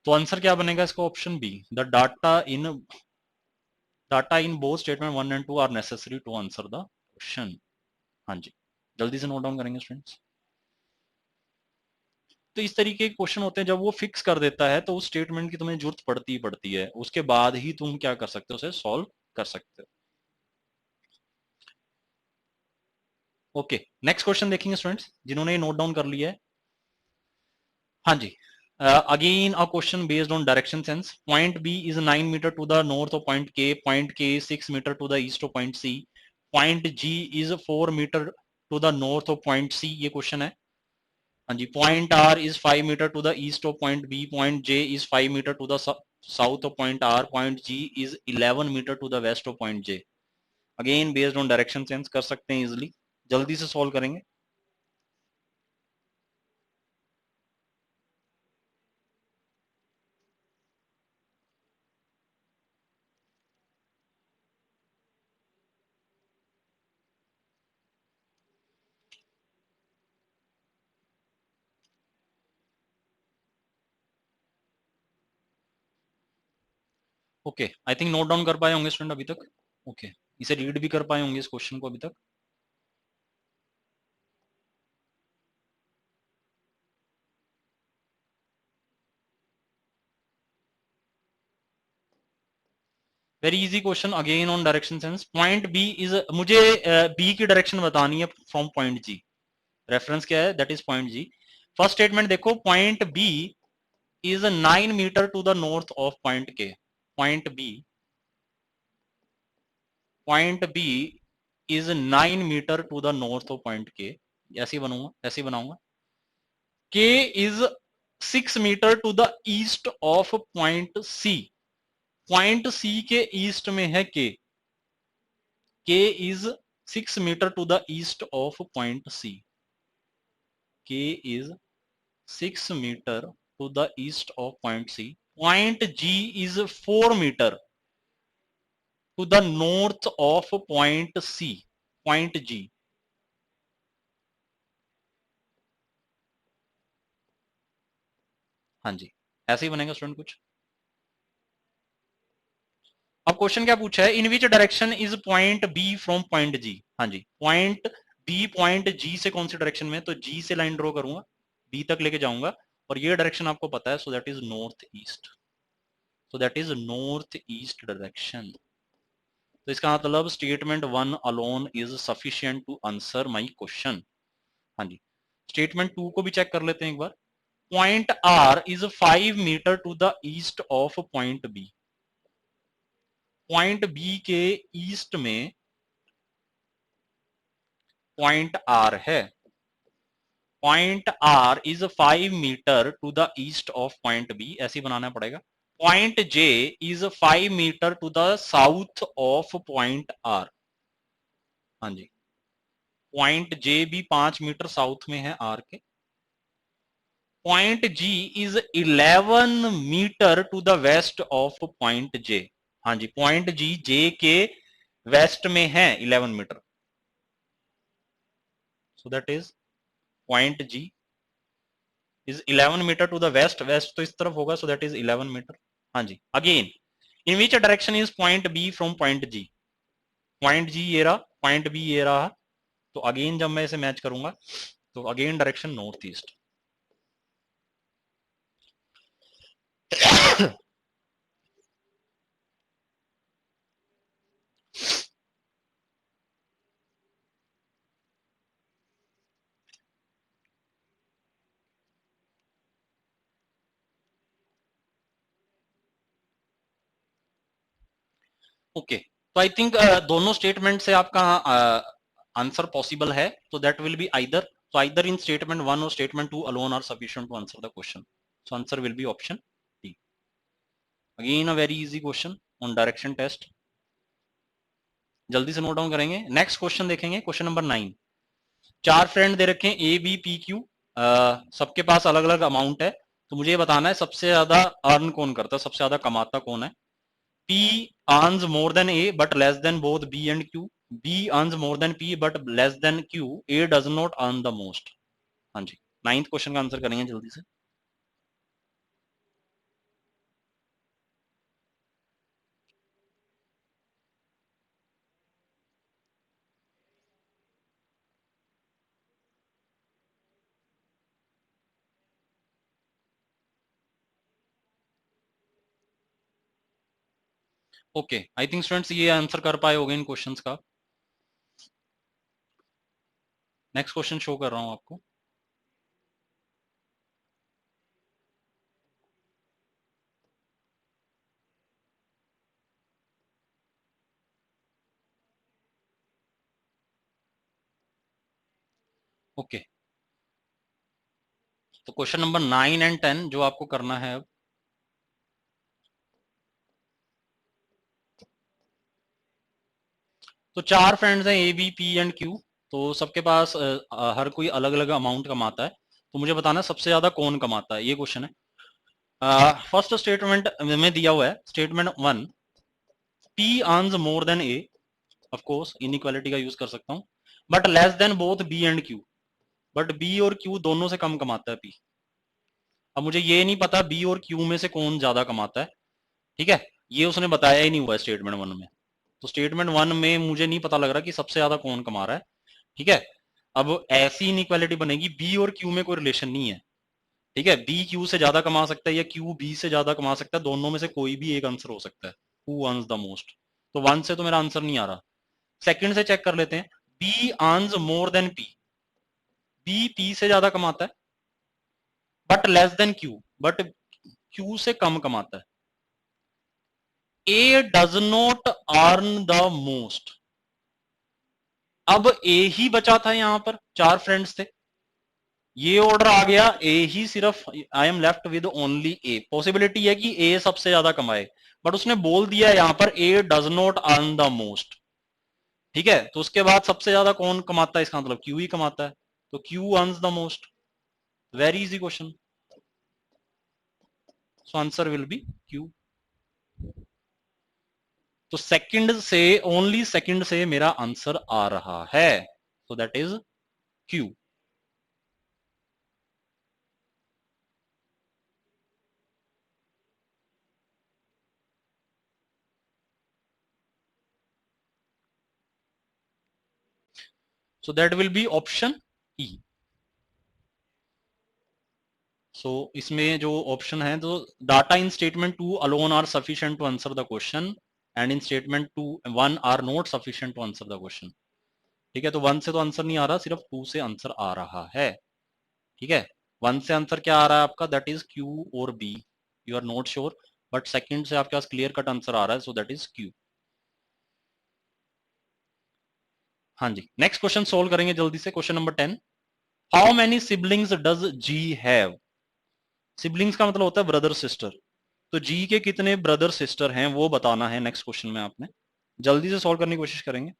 Speaker 1: तो आंसर क्या बनेगा इसका, option B, the data in both statement 1 and 2 are necessary to answer the question. हाँ जी, जल्दी से नोट डाउन करेंगे स्टूडेंट्स। तो इस तरीके के क्वेश्चन होते हैं, जब वो फिक्स कर देता है तो उस स्टेटमेंट की तुम्हें जरूरत पड़ती ही पड़ती है, उसके बाद ही तुम क्या कर सकते हो, उसे सॉल्व कर सकते हो। ओके, नेक्स्ट क्वेश्चन देखेंगे स्टूडेंट्स, जिन्होंने नोट डाउन कर लिया है। हाँ जी, again a question based on direction sense. Point B is 9 metre to the north of point K, point K 6 metre to the east of point C, point G is 4 metre to the north of point C, ये क्वेश्चन है। हाँ जी, point R is 5 metre to the east of point B, point J is 5 metre to the south of point R, point G is 11 metre to the west of point J. Again based on direction sense कर सकते हैं इजिली, जल्दी से सॉल्व करेंगे। Okay, I think note down कर पाए होंगे स्टूडेंट अभी तक। ओके, इसे रीड भी कर पाए होंगे इस क्वेश्चन को अभी तक। Very easy question, again on direction sense. Point B is, मुझे बी की डायरेक्शन बतानी है फ्रॉम पॉइंट जी। रेफरेंस क्या है, that is point G. First statement देखो, point B is 9 metre to the north of point K. Point B, point B is 9 metre to the north of point K. ऐसे ही बनूंगा, ऐसे ही बनाऊंगा। K is 6 metre to the east of point C. Point C के ईस्ट में है K. K is 6 metre to the east of point C. K is 6 metre to the east of point C. Point G is 4 metre to the north of point C. Point G. हाँ जी, ऐसे ही बनेगा स्टूडेंट कुछ। अब क्वेश्चन क्या पूछा है, in which direction is point B from point G. हाँ जी, पॉइंट बी पॉइंट जी से कौन सी डायरेक्शन में, तो जी से लाइन ड्रॉ करूंगा, बी तक लेके जाऊंगा, और ये डायरेक्शन आपको पता है, so that is north east, so that is north east direction. तो इसका मतलब statement 1 alone is sufficient to answer my question. हाँ जी, स्टेटमेंट 2 को भी चेक कर लेते हैं एक बार। Point R is 5 metre to the east of point B, point B के ईस्ट में पॉइंट आर है, point R is 5 metre to the east of point B, ऐसे बनाना पड़ेगा। Point J is 5 metre to the south of point R. हाँ जी, पॉइंट जे भी 5 मीटर साउथ में है आर के। Point G is 11 metre to the west of point J. हाँ जी, पॉइंट जी जे के वेस्ट में है 11 metre, so that is point G is 11 metre to the west, west तो इस तरफ होगा, सो दैट इज 11 मीटर। हाँ जी, again in which direction is point B from point G, point G ये रहा, पॉइंट बी ये रहा, तो अगेन जब मैं इसे मैच करूंगा तो again direction north east. Okay, तो आई थिंक दोनों स्टेटमेंट से आपका आंसर पॉसिबल है, तो that will be either, so either in statement 1 or statement 2 alone are sufficient to answer the question, so answer will be option D. Again a very easy question on direction test, जल्दी से नोट डाउन करेंगे। नेक्स्ट क्वेश्चन देखेंगे, क्वेश्चन नंबर 9। चार फ्रेंड दे रखे हैं ए बी पी क्यू, सबके पास अलग अलग अमाउंट है, तो मुझे ये बताना है सबसे ज्यादा अर्न कौन करता है, सबसे ज्यादा कमाता कौन है। P earns more than A but less than both B and Q. B earns more than P but less than Q. A does not earn the most. हाँ जी, 9th क्वेश्चन का आंसर करेंगे जल्दी से। ओके, आई थिंक स्टूडेंट्स ये आंसर कर पाए होंगे इन क्वेश्चंस का। नेक्स्ट क्वेश्चन शो कर रहा हूं आपको। ओके, तो क्वेश्चन नंबर 9 एंड 10 जो आपको करना है अब, तो चार फ्रेंड्स हैं A B P and Q, तो सबके पास हर कोई अलग अलग अमाउंट कमाता है, तो मुझे बताना सबसे ज्यादा कौन कमाता है, ये क्वेश्चन है। फर्स्ट स्टेटमेंट में दिया हुआ है, statement 1, P earns more than A, of course inequality का यूज कर सकता हूं, but less then both B and Q, but B और Q दोनों से कम कमाता है P। अब मुझे ये नहीं पता B और Q में से कौन ज्यादा कमाता है, ठीक है, ये उसने बताया ही नहीं हुआ है स्टेटमेंट 1 में, तो स्टेटमेंट 1 में मुझे नहीं पता लग रहा कि सबसे ज्यादा कौन कमा रहा है, ठीक है। अब ऐसी इनइक्वालिटी बनेगी, B और Q में कोई रिलेशन नहीं है, ठीक है, B Q से ज्यादा कमा सकता है या Q B से ज्यादा कमा सकता है, दोनों में से कोई भी एक आंसर हो सकता है, हु अर्न्स द मोस्ट, तो 1 से तो मेरा आंसर नहीं आ रहा। सेकंड से चेक कर लेते हैं, B earns more than P, B P से ज्यादा कमाता है, but less than Q, but Q से कम कमाता है। A does not earn the most, अब ए ही बचा था यहां पर, चार फ्रेंड्स थे, ये ऑर्डर आ गया, ए ही सिर्फ, I am left with only A, possibility है कि ए सबसे ज्यादा कमाए, बट उसने बोल दिया यहां पर A does not earn the most, ठीक है, तो उसके बाद सबसे ज्यादा कौन कमाता है, इसका मतलब क्यू ही कमाता है, तो Q earns the most, very easy question, so answer will B Q. तो सेकंड से, ओनली सेकंड से मेरा आंसर आ रहा है, so that is Q. So that will be option E. So इसमें जो ऑप्शन है तो data in statement 2 alone are sufficient to answer the question and in statement 2 1 are not sufficient to answer the question. ठीक है, तो 1 से तो आंसर नहीं आ रहा, सिर्फ 2 से आंसर आ रहा है। ठीक है, 1 से आंसर क्या आ रहा है आपका, दैट इज क्यू और B. You are not sure, but second से आपके पास क्लियर कट आंसर आ रहा है, सो दैट इज क्यू। हाँ जी, नेक्स्ट क्वेश्चन सोल्व करेंगे जल्दी से। Question number 10, how many siblings does G have. Siblings का मतलब होता है ब्रदर सिस्टर, तो जी के कितने ब्रदर सिस्टर हैं वो बताना है नेक्स्ट क्वेश्चन में आपने। जल्दी से सॉल्व करने की कोशिश करेंगे।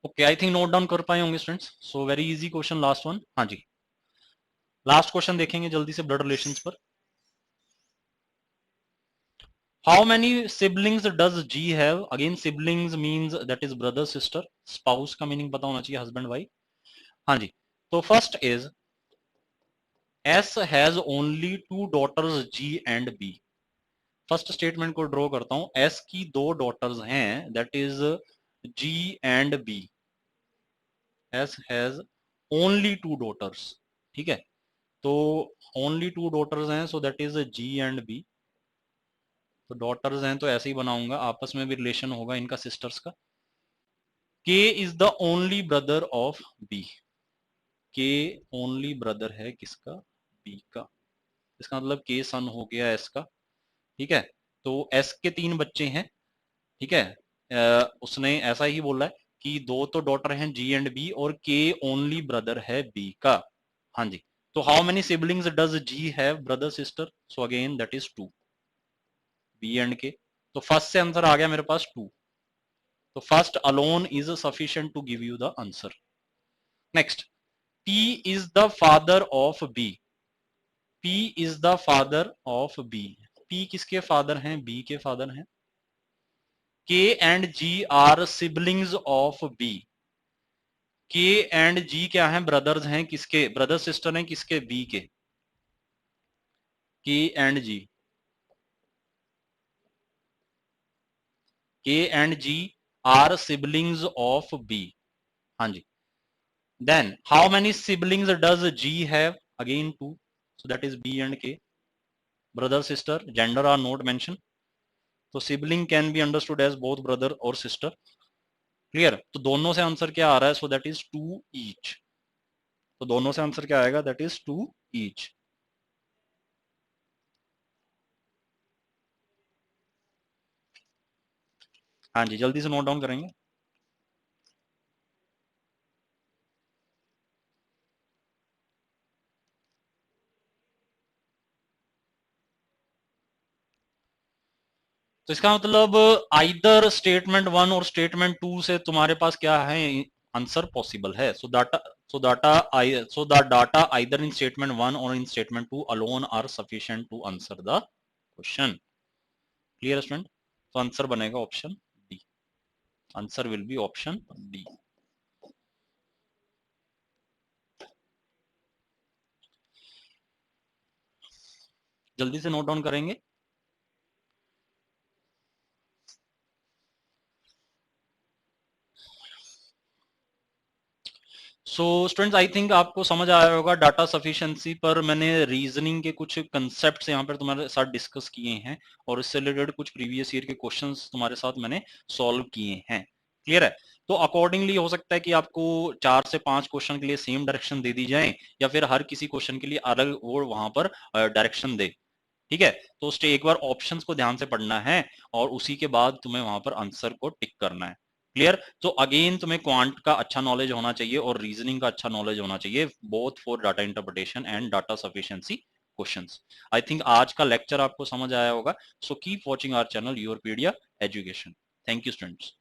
Speaker 1: Okay, I think note down कर पाए होंगे students. So very easy question, last one. हाँ जी, लास्ट क्वेश्चन देखेंगे जल्दी से ब्लड रिलेशंस पर। How many siblings does G have. Again siblings means that is brother sister. Spouse का मीनिंग पता होना चाहिए, हस्बैंड वाइफ। हाँ जी, तो first is S has only two daughters G and B. First statement को ड्रॉ करता हूं, एस की दो डॉटर्स हैं, that is G and B. S has only two daughters. ठीक है, तो ओनली टू डॉटर्स हैं, so that is G and B. तो डॉटर्स हैं तो ऐसे ही बनाऊंगा, आपस में भी रिलेशन होगा इनका सिस्टर्स का। K is the only brother of B. K only brother है किसका, बी का। इसका मतलब के सन हो गया एस का। ठीक है, तो एस के तीन बच्चे हैं। ठीक है, उसने ऐसा ही बोला है कि दो तो डॉटर हैं जी एंड बी, और के ओनली ब्रदर है बी का। हाँ जी, तो how many siblings does G have, brother sister, so again that is to, B and K. तो फर्स्ट से आंसर आ गया मेरे पास टू, तो first alone is sufficient to give you the answer. Next, P is the father of B. P is the father of B. P किसके फादर हैं, बी के फादर हैं। K and G are siblings of B. K and जी क्या हैं, ब्रदर्स हैं किसके, ब्रदर सिस्टर हैं किसके, बी के। के and G, K and G are siblings of B. हाँ जी, then how many siblings does G have, again two, so that is B and K. Brother sister, gender are not mention, तो sibling can be understood as both brother और सिस्टर। क्लियर, तो दोनों से आंसर क्या आ रहा है, so that is two each. तो दोनों से आंसर क्या आएगा, दैट इज टू ईच। हाँ जी, जल्दी से नोट डाउन करेंगे। तो इसका मतलब आइदर स्टेटमेंट वन और स्टेटमेंट टू से तुम्हारे पास क्या है, आंसर पॉसिबल है। So the data either in statement one और in statement two alone are sufficient to answer the question. Clear student, तो आंसर बनेगा option D. Answer will be option D. जल्दी से नोट डाउन करेंगे। सो स्टूडेंट्स, आई थिंक आपको समझ आया होगा डाटा सफिशिएंसी पर मैंने रीजनिंग के कुछ कंसेप्ट्स यहाँ पर तुम्हारे साथ डिस्कस किए हैं, और इससे रिलेटेड कुछ प्रीवियस ईयर के क्वेश्चंस तुम्हारे साथ मैंने सॉल्व किए हैं। क्लियर है, तो अकॉर्डिंगली हो सकता है कि आपको 4 से 5 क्वेश्चन के लिए सेम डायरेक्शन दे दी जाए, या फिर हर किसी क्वेश्चन के लिए अलग वो वहां पर डायरेक्शन दे। ठीक है, तो एक बार ऑप्शंस को ध्यान से पढ़ना है, और उसी के बाद तुम्हें वहां पर आंसर को टिक करना है। क्लियर, तो अगेन तुम्हें क्वांट का अच्छा नॉलेज होना चाहिए और रीजनिंग का अच्छा नॉलेज होना चाहिए, both for data interpretation and data sufficiency questions. I think आज का लेक्चर आपको समझ आया होगा। So keep watching our channel Yourpedia Education. Thank you students.